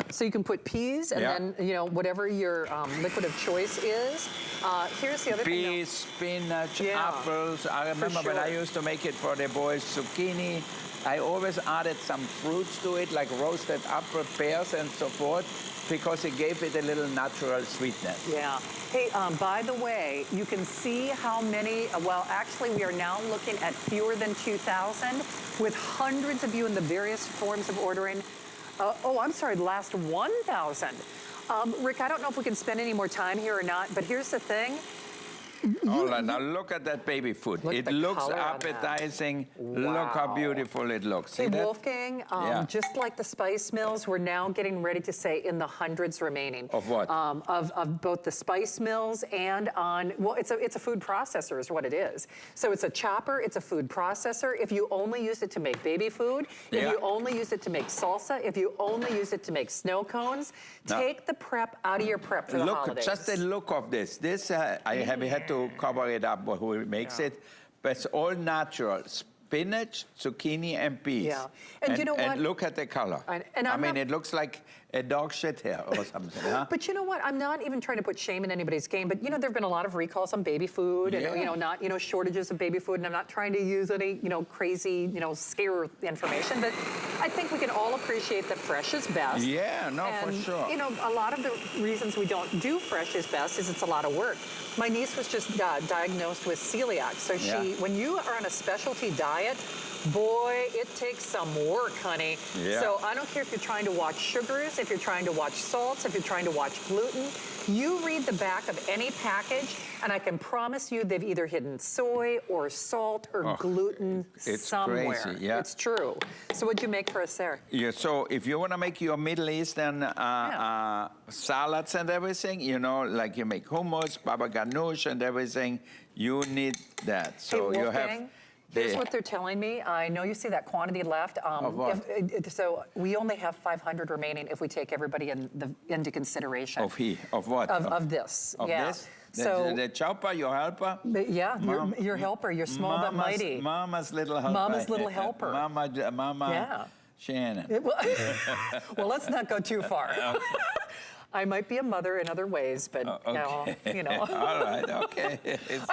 So you can put peas and then, you know, whatever your liquid of choice is. Here's the other thing. Peas, spinach, apples. I remember when I used to make it for the boys, zucchini. I always added some fruits to it, like roasted apple, pears, and so forth, because it gave it a little natural sweetness. Yeah. Hey, by the way, you can see how many, well, actually, we are now looking at fewer than 2,000, with hundreds of you in the various forms of ordering. I'm sorry, the last 1,000. Rick, I don't know if we can spend any more time here or not, but here's the thing. All right, now look at that baby food. It looks appetizing. Look how beautiful it looks. See that? Wolfgang, just like the spice mills, we're now getting ready to say in the hundreds remaining. Of what? Of both the spice mills and on, well, it's a food processor is what it is. So it's a chopper, it's a food processor. If you only use it to make baby food, if you only use it to make salsa, if you only use it to make snow cones, take the prep out of your prep for the holidays. Just the look of this. This, I have had to cover it up, who makes it, but it's all natural. Spinach, zucchini, and peas. Yeah. And you know what? And look at the color. I mean, it looks like a dog shit hair or something. But you know what? I'm not even trying to put shame in anybody's game, but you know, there have been a lot of recalls on baby food and, you know, not, you know, shortages of baby food. And I'm not trying to use any, you know, crazy, you know, scare information, but I think we can all appreciate that fresh is best. Yeah, no, and, for sure. You know, a lot of the reasons we don't do fresh is best is it's a lot of work. My niece was just diagnosed with celiac. So when you are on a specialty diet, boy, it takes some work, honey. Yeah. So I don't care if you're trying to watch sugars, if you're trying to watch salts, if you're trying to watch gluten, you read the back of any package, and I can promise you they've either hidden soy or salt or gluten it's somewhere. crazy, yeah. It's true. So what'd you make for us there? Yeah, so if you want to make your Middle Eastern salads and everything, you know, like you make hummus, baba ganoush and everything, you need that. So hey, you Wolfgang, have... here's what they're telling me. I know you see that quantity left. Of what? So we only have 500 remaining if we take everybody into consideration. Of what? Of this. Of yeah. this? So the chopper, your helper? yeah, your helper, your small but mighty. Mama's little helper. Mama's little helper. Mama Yeah. Shannon. Well, let's not go too far. I might be a mother in other ways, but okay. you know. All right, okay. It's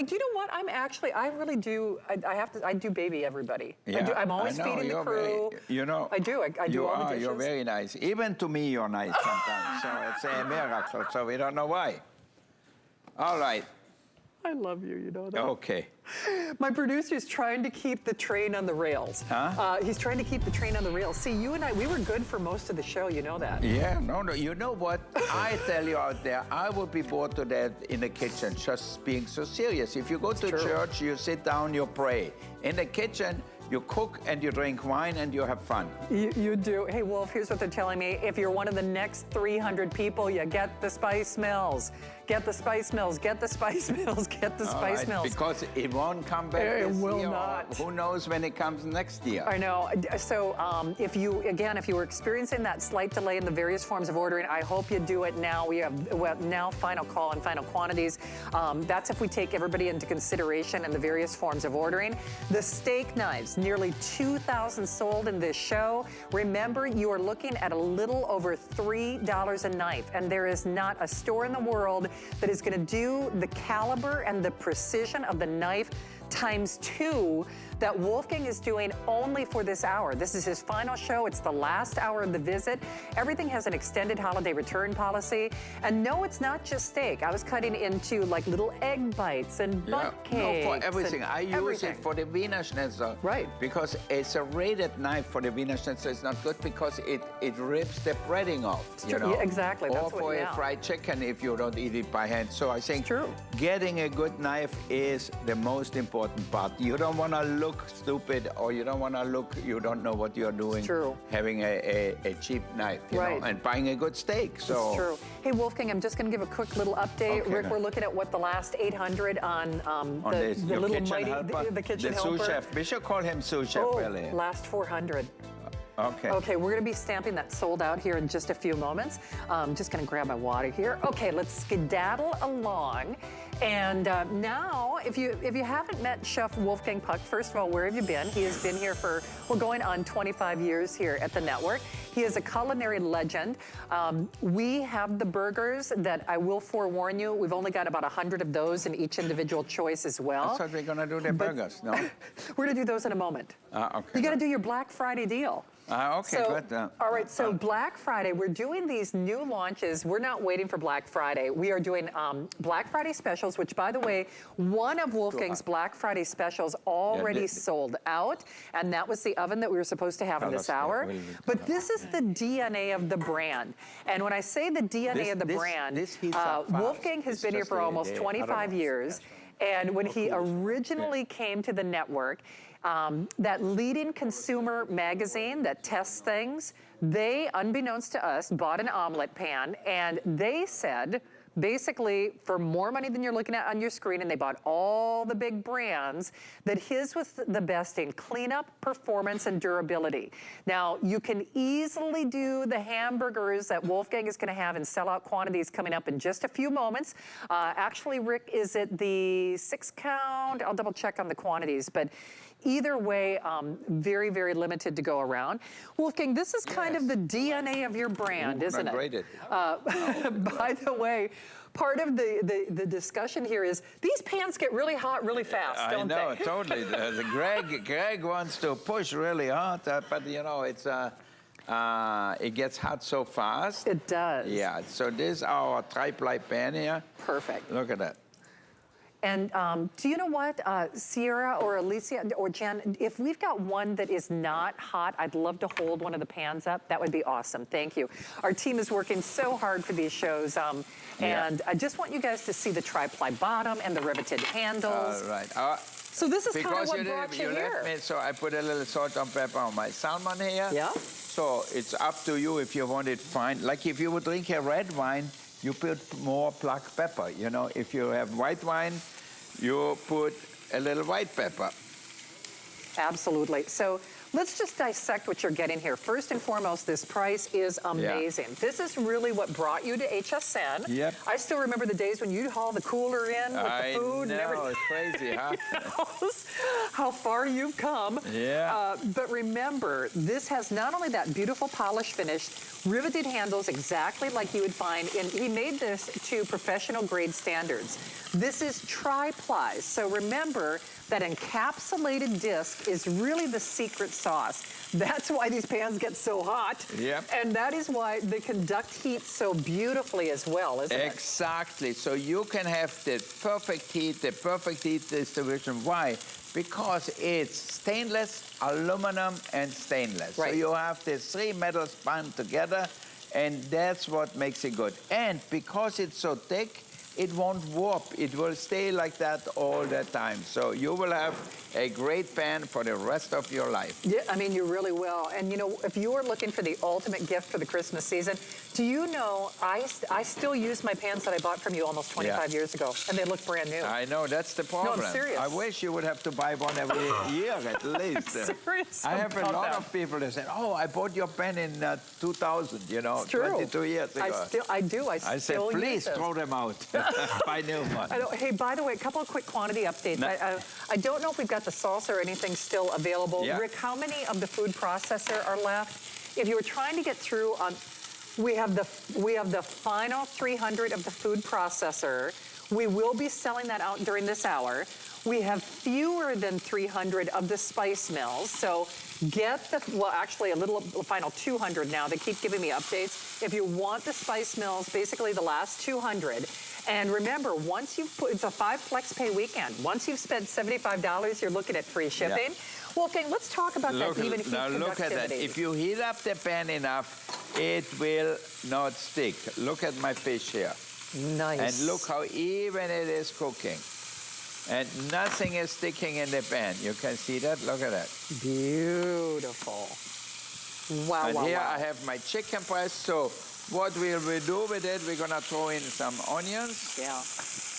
do you know what? I really do. I do baby everybody. Yeah, I'm always I know, feeding the you're crew. you know. I do. I do all the dishes. You're very nice. Even to me, you're nice sometimes. So it's a miracle. So we don't know why. All right. I love you, you know that. Okay. My producer's trying to keep the train on the rails. Huh? He's trying to keep the train on the rails. See, you and I, we were good for most of the show, you know that. Yeah, no. You know what? I tell you out there, I would be bored to death in the kitchen, just being so serious. If you go to church, you sit down, you pray. In the kitchen, you cook and you drink wine and you have fun. You do. Hey, Wolf, here's what they're telling me. If you're one of the next 300 people, you get the spice mills. Get the spice mills, get the spice mills, get the spice mills. Because it won't come back It this will year. not. Who knows when it comes next year? I know. So if you were experiencing that slight delay in the various forms of ordering, I hope you do it now. We have now final call and final quantities. That's if we take everybody into consideration and the various forms of ordering. The steak knives, nearly 2,000 sold in this show. Remember, you are looking at a little over $3 a knife, and there is not a store in the world that is going to do the caliber and the precision of the knife ×2 that Wolfgang is doing only for this hour. This is his final show. It's the last hour of the visit. Everything has an extended holiday return policy. And no, it's not just steak. I was cutting into like little egg bites and butt cakes. No, for everything. I use it for the Wiener Schnitzel. Right. Because it's a rated knife for the Wiener Schnitzel. It's not good because it rips the breading off, you know. Yeah, exactly. Or for a fried chicken if you don't eat it by hand. So I think getting a good knife is the most important part. You don't want to look stupid, or you don't want to look, you don't know what you're doing. It's true. Having a cheap knife, you know, and buying a good steak. So it's true. Hey, Wolfgang, I'm just going to give a quick little update. Okay, Rick, we're looking at what the last 800 on the little mighty, the kitchen helper. Sous chef. We should call him sous chef, really. Last 400. Okay. Okay, we're going to be stamping that sold out here in just a few moments. Just going to grab my water here. Okay, let's skedaddle along. And now, if you haven't met Chef Wolfgang Puck, first of all, where have you been? He has been here for, we're going on 25 years here at the network. He is a culinary legend. We have the burgers that I will forewarn you, we've only got about 100 of those in each individual choice as well. I thought we were going to do the burgers, no? We're going to do those in a moment. Okay. You got to do your Black Friday deal. Okay, so, good. All right, so Black Friday, we're doing these new launches. We're not waiting for Black Friday. We are doing Black Friday specials, which, by the way, one of Wolfgang's Black Friday specials already sold out, and that was the oven that we were supposed to have in this hour. But this is the DNA of the brand. And when I say the DNA of the brand, Wolfgang has been here for almost 25 years. And when he originally came to the network, that leading consumer magazine that tests things, they, unbeknownst to us, bought an omelet pan, and they said, basically, for more money than you're looking at on your screen, and they bought all the big brands, that his was the best in cleanup, performance, and durability. Now, you can easily do the hamburgers that Wolfgang is going to have in sellout quantities coming up in just a few moments. Actually, Rick, is it the 6 count? I'll double check on the quantities, but either way, very, very limited to go around. Wolfgang, this is kind of the DNA of your brand, isn't it? By the way, part of the discussion here is these pans get really hot really fast, don't they? I know, totally. Greg wants to push really hard, but you know, it's it gets hot so fast. It does. Yeah, so this is our tri-ply pan here. Perfect. Look at that. And do you know what, Sierra or Alicia or Jen, if we've got one that is not hot, I'd love to hold one of the pans up. That would be awesome. Thank you. Our team is working so hard for these shows. And I just want you guys to see the tri-ply bottom and the riveted handles. All right. So this is kind of what brought you here. Left me, so I put a little salt and pepper on my salmon here. Yeah. So it's up to you if you want it fine. Like if you would drink a red wine, you put more black pepper. You know, if you have white wine, you put a little white pepper. Absolutely. So let's just dissect what you're getting here. First and foremost, this price is amazing. Yeah. This is really what brought you to HSN. Yep. I still remember the days when you'd haul the cooler in with the food and everything. It's crazy, huh? How far you've come. Yeah. But remember, this has not only that beautiful polish finish, riveted handles exactly like you would find in, he made this to professional grade standards. This is tri-ply, so remember that encapsulated disc is really the secret sauce. That's why these pans get so hot. Yep. And that is why they conduct heat so beautifully as well, isn't it? Exactly, so you can have the perfect heat distribution. Why? Because it's stainless, aluminum, and stainless. Right. So you have these three metals bound together, and that's what makes it good. And because it's so thick, it won't warp. It will stay like that all the time. So you will have a great pan for the rest of your life. Yeah, I mean, you really will. And you know, if you are looking for the ultimate gift for the Christmas season, do you know, I still use my pans that I bought from you almost 25 years ago, and they look brand new. I know, that's the problem. No, I'm serious. I wish you would have to buy one every year at least. I'm serious. I have a lot of people that said, oh, I bought your pen in 2000, you know, 22 years ago. I said, please throw them out. Buy new ones. I know. Hey, by the way, a couple of quick quantity updates. No. I don't know if we've got the salsa or anything still available. Yeah. Rick, how many of the food processor are left? If you were trying to get through on, we have the final 300 of the food processor. We will be selling that out during this hour. We have fewer than 300 of the spice mills. So get the, well, actually a final 200 now. They keep giving me updates. If you want the spice mills, basically the last 200. And remember, once you've put, it's a 5 flex pay weekend. Once you've spent $75, you're looking at free shipping. Yeah. Wolfgang, let's talk about that even heat now look at that. If you heat up the pan enough, it will not stick. Look at my fish here. Nice. And look how even it is cooking. And nothing is sticking in the pan. You can see that? Look at that. Beautiful. Wow, and wow, here wow. I have my chicken breast. So what will we do with it? We're gonna throw in some onions. Yeah.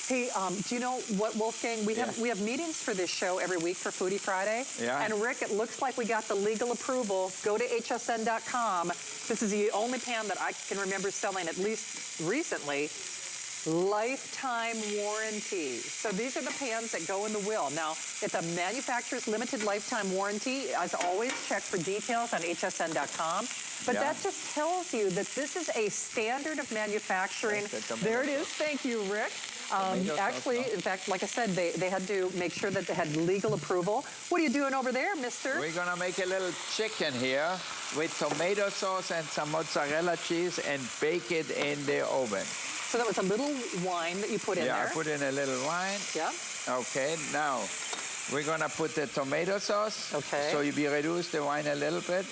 Hey, do you know what, Wolfgang? We have meetings for this show every week for Foodie Friday. Yeah. And Rick, it looks like we got the legal approval. Go to hsn.com. This is the only pan that I can remember selling, at least recently. Lifetime warranty. So these are the pans that go in the will. Now, it's a manufacturer's limited lifetime warranty. As always, check for details on hsn.com. But that just tells you that this is a standard of manufacturing. There it is. Thank you, Rick. Actually, in fact, like I said, they had to make sure that they had legal approval. What are you doing over there, mister? We're gonna make a little chicken here with tomato sauce and some mozzarella cheese and bake it in the oven. So that was a little wine that you put in there. Yeah, I put in a little wine. Yeah. Okay, now we're gonna put the tomato sauce. Okay. So we reduce the wine a little bit.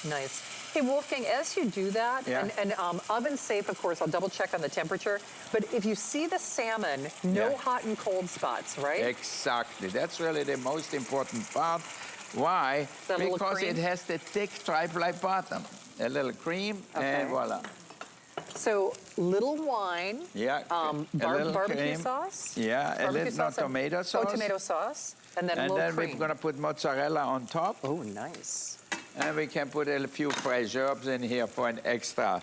Nice. Hey, Wolfgang, as you do that, and oven safe, of course, I'll double check on the temperature, but if you see the salmon, no hot and cold spots, right? Exactly. That's really the most important part. Why? Because it has the thick tri-ply bottom. A little cream, and voila. So, little wine. Yeah. Barbecue cream. Sauce. Yeah, a little tomato sauce. Oh, tomato sauce. And then a little cream. We're going to put mozzarella on top. Oh, nice. And we can put a few fresh herbs in here for an extra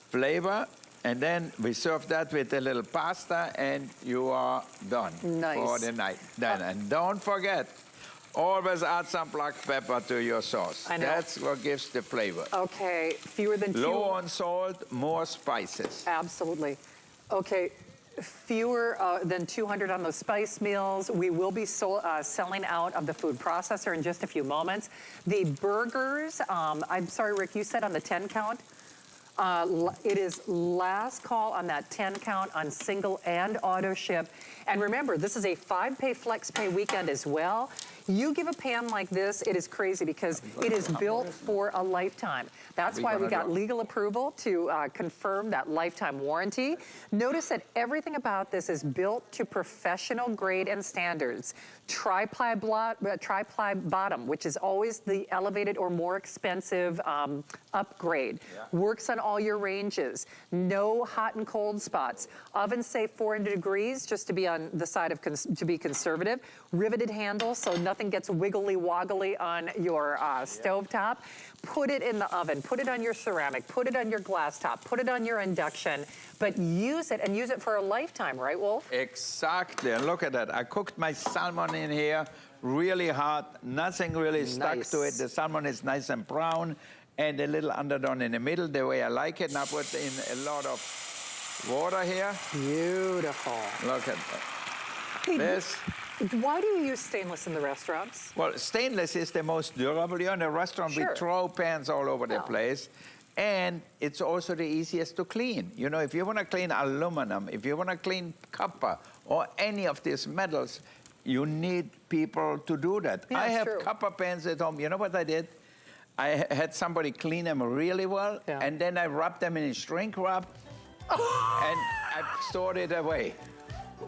flavor. And then we serve that with a little pasta, and you are done for the night. And don't forget, always add some black pepper to your sauce. I know. That's what gives the flavor. Okay, fewer than 2. Low on salt, more spices. Absolutely. Okay, fewer than 200 on those spice meals. We will be selling out of the food processor in just a few moments. The burgers, I'm sorry, Rick, you said on the 10 count? It is last call on that 10 count on single and auto ship. And remember, this is a 5-pay flex pay weekend as well. You give a pan like this, it is crazy because it is built for a lifetime. That's why we got legal approval to confirm that lifetime warranty. Notice that everything about this is built to professional grade and standards. Tri-ply bottom, which is always the elevated or more expensive upgrade. Yeah. Works on all your ranges. No hot and cold spots. Oven safe 400 degrees, just to be on the side of to be conservative. Riveted handle, so nothing gets wiggly woggly on your stovetop. Put it in the oven, put it on your ceramic, put it on your glass top, put it on your induction, but use it and use it for a lifetime, right, Wolf? Exactly, and look at that. I cooked my salmon in here really hot, nothing really stuck to it. The salmon is nice and brown, and a little underdone in the middle, the way I like it. Now put in a lot of water here. Beautiful. Look at that. This. Why do you use stainless in the restaurants? Well, stainless is the most durable. You're in a restaurant, we throw pans all over the place. And it's also the easiest to clean. You know, if you want to clean aluminum, if you want to clean copper or any of these metals, you need people to do that. Yeah, I have copper pans at home. You know what I did? I had somebody clean them really well, and then I rubbed them in shrink wrap, and I stored it away.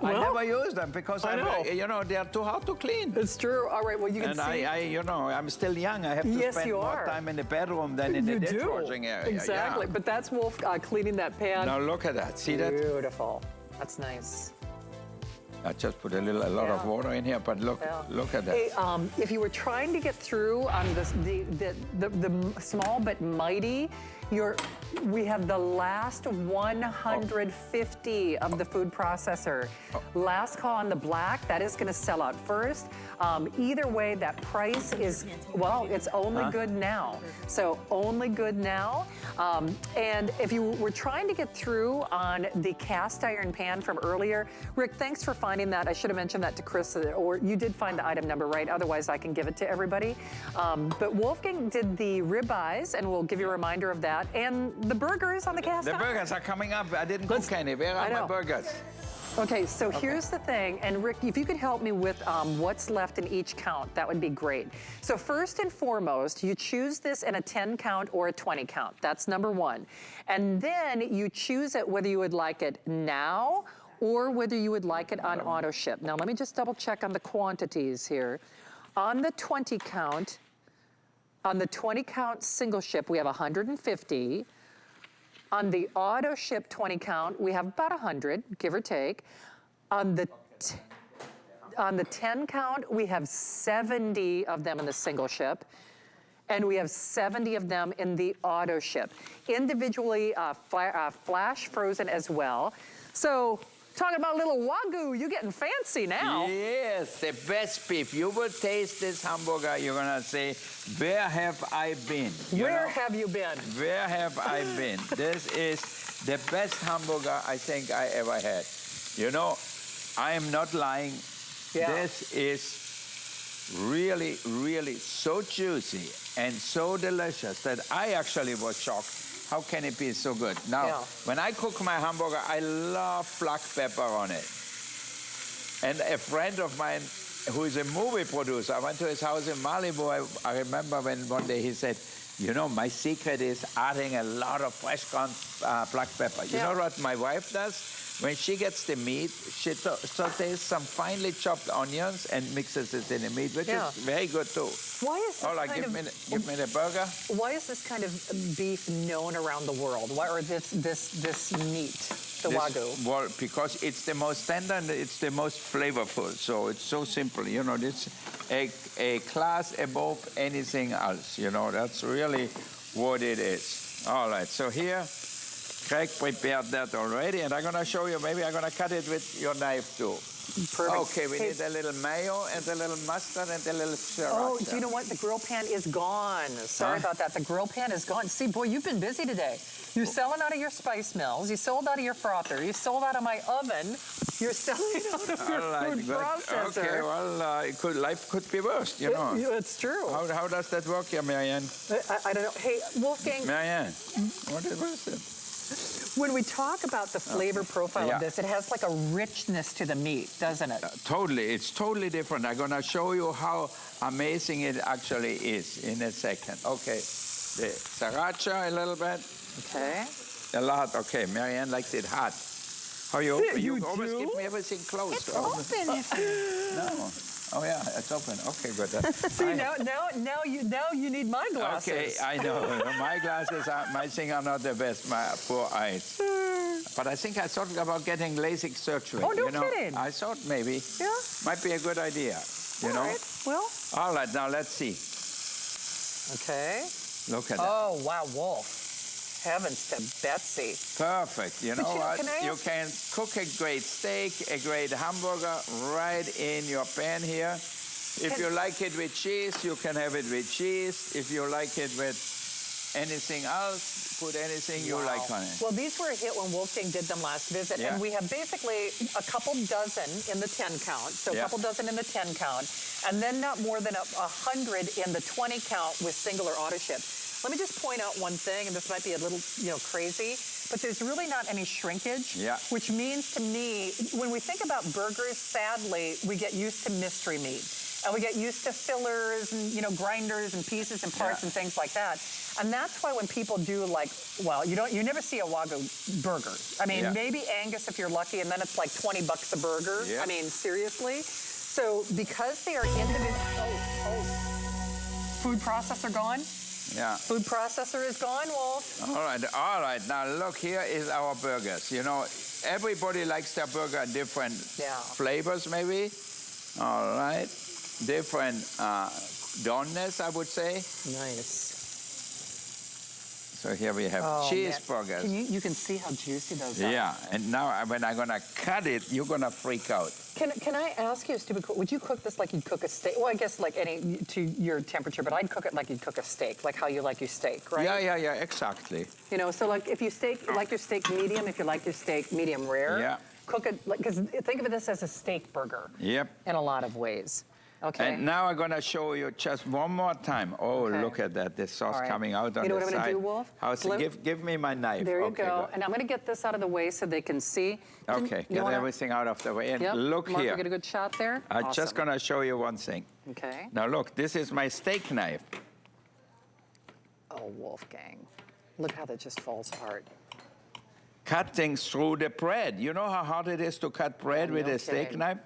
Well, I never use them because you know, they are too hard to clean. It's true. All right, well, you can see. You know, I'm still young. I have to spend more time in the bedroom than in the dishwashing area. Exactly, but that's Wolf cleaning that pan. Now look at that. See that? Beautiful. That's nice. I just put a lot of water in here, but look at that. Hey, if you were trying to get through on this, the small but mighty, we have the last 150 of the food processor. Last call on the black, that is gonna sell out first. Either way, that price is, well, it's only good now. So only good now. And if you were trying to get through on the cast iron pan from earlier, Rick, thanks for finding that. I should have mentioned that to Chris, or you did find the item number right, otherwise I can give it to everybody. But Wolfgang did the ribeyes, and we'll give you a reminder of that, and the burgers on the cast iron. The burgers are coming up. I didn't cook any. Where are my burgers? Okay, so here's the thing, and Rick, if you could help me with what's left in each count, that would be great. So first and foremost, you choose this in a 10 count or a 20 count. That's number one. And then you choose it whether you would like it now or whether you would like it on auto ship. Now let me just double check on the quantities here. On the 20 count single ship, we have 150. On the auto ship 20 count, we have about 100, give or take. On the 10 count, we have 70 of them in the single ship, and we have 70 of them in the auto ship. Individually flash frozen as well. So, talking about a little Wagyu, you're getting fancy now. Yes, the best beef. You will taste this hamburger, you're gonna say, where have I been? Where have you been? Where have I been? This is the best hamburger I think I ever had. You know, I am not lying. Yeah. This is really, really so juicy and so delicious that I actually was shocked. How can it be so good? Now, when I cook my hamburger, I love black pepper on it. And a friend of mine who is a movie producer, I went to his house in Malibu. I remember when one day he said, you know, my secret is adding a lot of fresh ground black pepper. You know what my wife does? When she gets the meat, she sautés some finely chopped onions and mixes it in the meat, which is very good too. Why is this give me the burger. Why is this kind of beef known around the world? Why, or this meat, the Wagyu? Well, because it's the most tender and it's the most flavorful. So it's so simple. You know, it's a class above anything else. You know, that's really what it is. All right, so here, Craig prepared that already, and I'm gonna show you, maybe I'm gonna cut it with your knife too. Perfect. Okay, we need a little mayo and a little mustard and a little sriracha. Oh, do you know what? The grill pan is gone. Sorry about that. The grill pan is gone. See, boy, you've been busy today. You're selling out of your spice mills. You sold out of your frother. You sold out of my oven. You're selling out of your food processor. Okay, well, life could be worse, you know. It's true. How does that work here, Marianne? I don't know. Hey, Wolfgang. Marianne, what is it? When we talk about the flavor profile of this, it has like a richness to the meat, doesn't it? Totally. It's totally different. I'm going to show you how amazing it actually is in a second. Okay. The sriracha a little bit. Okay. A lot. Okay. Marianne likes it hot. How you open? You always do? keep me everything closed. It's open. No. Oh yeah, it's open. Okay, good. See, now you need my glasses. Okay, I know. My glasses are not the best. My poor eyes. But I think I thought about getting LASIK surgery. Oh, no kidding. I thought maybe. Yeah. Might be a good idea. You know. All right. Well. All right. Now let's see. Okay. Look at that. Oh wow, Wolf. Heavens to Betsy. Perfect. You know what? Can I You can cook a great steak, a great hamburger right in your pan here. If you like it with cheese, you can have it with cheese. If you like it with anything else, put anything you like on it. Well, these were a hit when Wolfgang did them last visit, and we have basically a couple dozen in the 10 count, so a couple dozen in the 10 count, and then not more than 100 in the 20 count with single or auto ship. Let me just point out one thing, and this might be a little, crazy, but there's really not any shrinkage, which means to me, when we think about burgers, sadly, we get used to mystery meat. And we get used to fillers and, grinders and pieces and parts and things like that. And that's why when people do you never see a Wagyu burger. I mean, maybe Angus if you're lucky, and then it's like $20 a burger. Yeah. I mean, seriously. So because they are individual, food processor gone? Yeah. Food processor is gone, Wolf. All right. Now look, here is our burgers. You know, everybody likes their burger in different flavors, maybe. All right. Different doneness, I would say. Nice. So here we have cheeseburgers. You can see how juicy those are. Yeah, and now when I'm gonna cut it, you're gonna freak out. Can I ask you a stupid question? Would you cook this like you'd cook a steak? Well, I guess like any to your temperature, but I'd cook it like you'd cook a steak, like how you like your steak, right? Yeah, exactly. So like if you like your steak medium, if you like your steak medium rare, cook it because think of this as a steak burger. Yep. In a lot of ways. Okay. And now I'm gonna show you just one more time. Oh, look at that! The sauce coming out on the side. You know what I'm gonna do, Wolf? Give me my knife. There you go. And I'm gonna get this out of the way so they can see. Okay, get everything out of the way. And look Mark, here. you get a good shot there. I'm just gonna show you one thing. Okay. Now look, this is my steak knife. Oh, Wolfgang. Look how that just falls apart. Cutting through the bread. You know how hard it is to cut bread with a steak knife?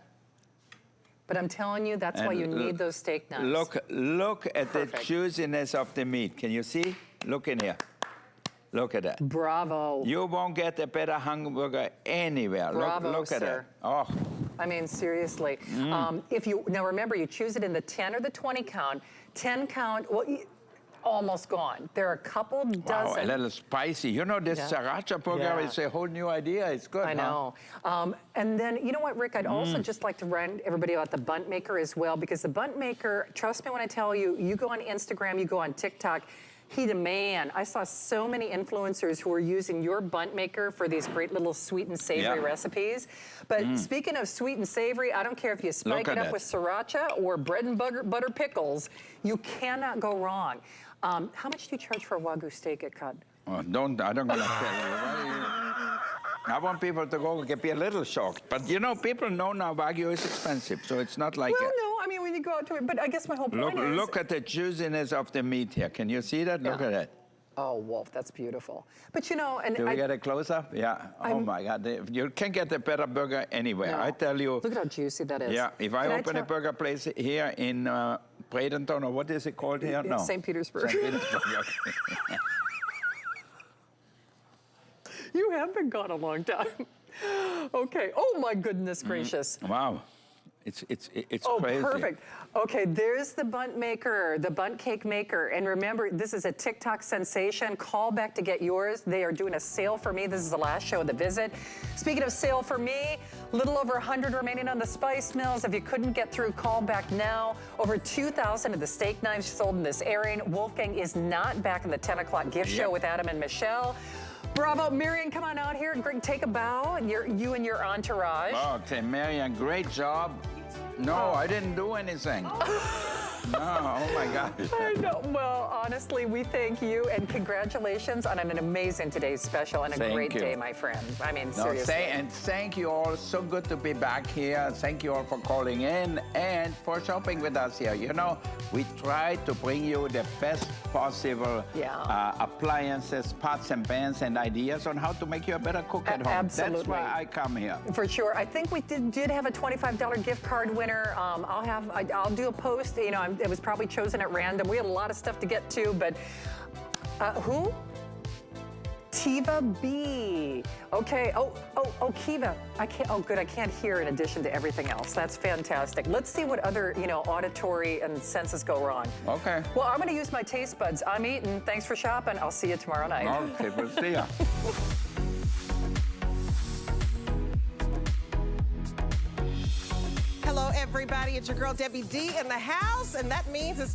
But I'm telling you, that's why you need those steak knives. Look at the juiciness of the meat. Can you see? Look in here. Look at that. Bravo. You won't get a better hamburger anywhere. Bravo, look at that. Oh. I mean, seriously. Now remember, you choose it in the 10 or the 20 count. 10 count, well, almost gone. There are a couple dozen. Wow, a little spicy. You know, this sriracha burger is a whole new idea. It's good, I know. And then, you know what, Rick? I'd also just like to remind everybody about the bunt maker as well, because the bunt maker, trust me when I tell you, you go on Instagram, you go on TikTok, he's a man. I saw so many influencers who are using your bunt maker for these great little sweet and savory recipes. But speaking of sweet and savory, I don't care if you spike it up with sriracha or bread and butter pickles, you cannot go wrong. How much do you charge for a Wagyu steak at Cut? Oh, I don't gonna tell you. I want people to go be a little shocked. But you know, people know now Wagyu is expensive, so it's not like... Well, no, I mean, when you go out to it, but I guess my whole point is... Look at the juiciness of the meat here. Can you see that? Look at that. Oh, Wolf, that's beautiful. But you know... and do we get a close-up? Yeah. Oh, my God. You can't get a better burger anywhere. No. I tell you... Look at how juicy that is. Yeah. If I open a burger place here in Bradenton, or what is it called here? No. St. Petersburg. St. Petersburg, You have been gone a long time. Okay. Oh, my goodness gracious. Wow. It's Oh, crazy. perfect. Okay, there's the bundt maker, the bundt cake maker. And remember, this is a TikTok sensation. Call back to get yours. They are doing a sale for me. This is the last show of the visit. Speaking of sale for me, little over 100 remaining on the spice mills. If you couldn't get through, call back now. Over 2,000 of the steak knives sold in this airing. Wolfgang is not back in the 10 o'clock gift show with Adam and Michelle. Bravo, Marion, come on out here and take a bow. You and your entourage. Okay, Marian, great job. No, I didn't do anything. No, oh my gosh. I know. Well, honestly, we thank you and congratulations on an amazing today's special and a Thank great you. day, my friend. I mean, No, seriously. and thank you all. So good to be back here. Thank you all for calling in and for shopping with us here. You know, we try to bring you the best possible appliances, pots and pans, and ideas on how to make you a better cook at home. Absolutely. That's why I come here. For sure. I think we did have a $25 gift card winner. I'll do a post. You know, it was probably chosen at random. We had a lot of stuff to get to, but who? Tiva B. Okay. Oh, Kiva. I can't. Oh, good. I can't hear in addition to everything else. That's fantastic. Let's see what other, auditory and senses go wrong. Okay. Well, I'm going to use my taste buds. I'm eating. Thanks for shopping. I'll see you tomorrow night. Okay, we'll see ya. Hello, everybody. It's your girl, Debbie D, in the house, and that means it's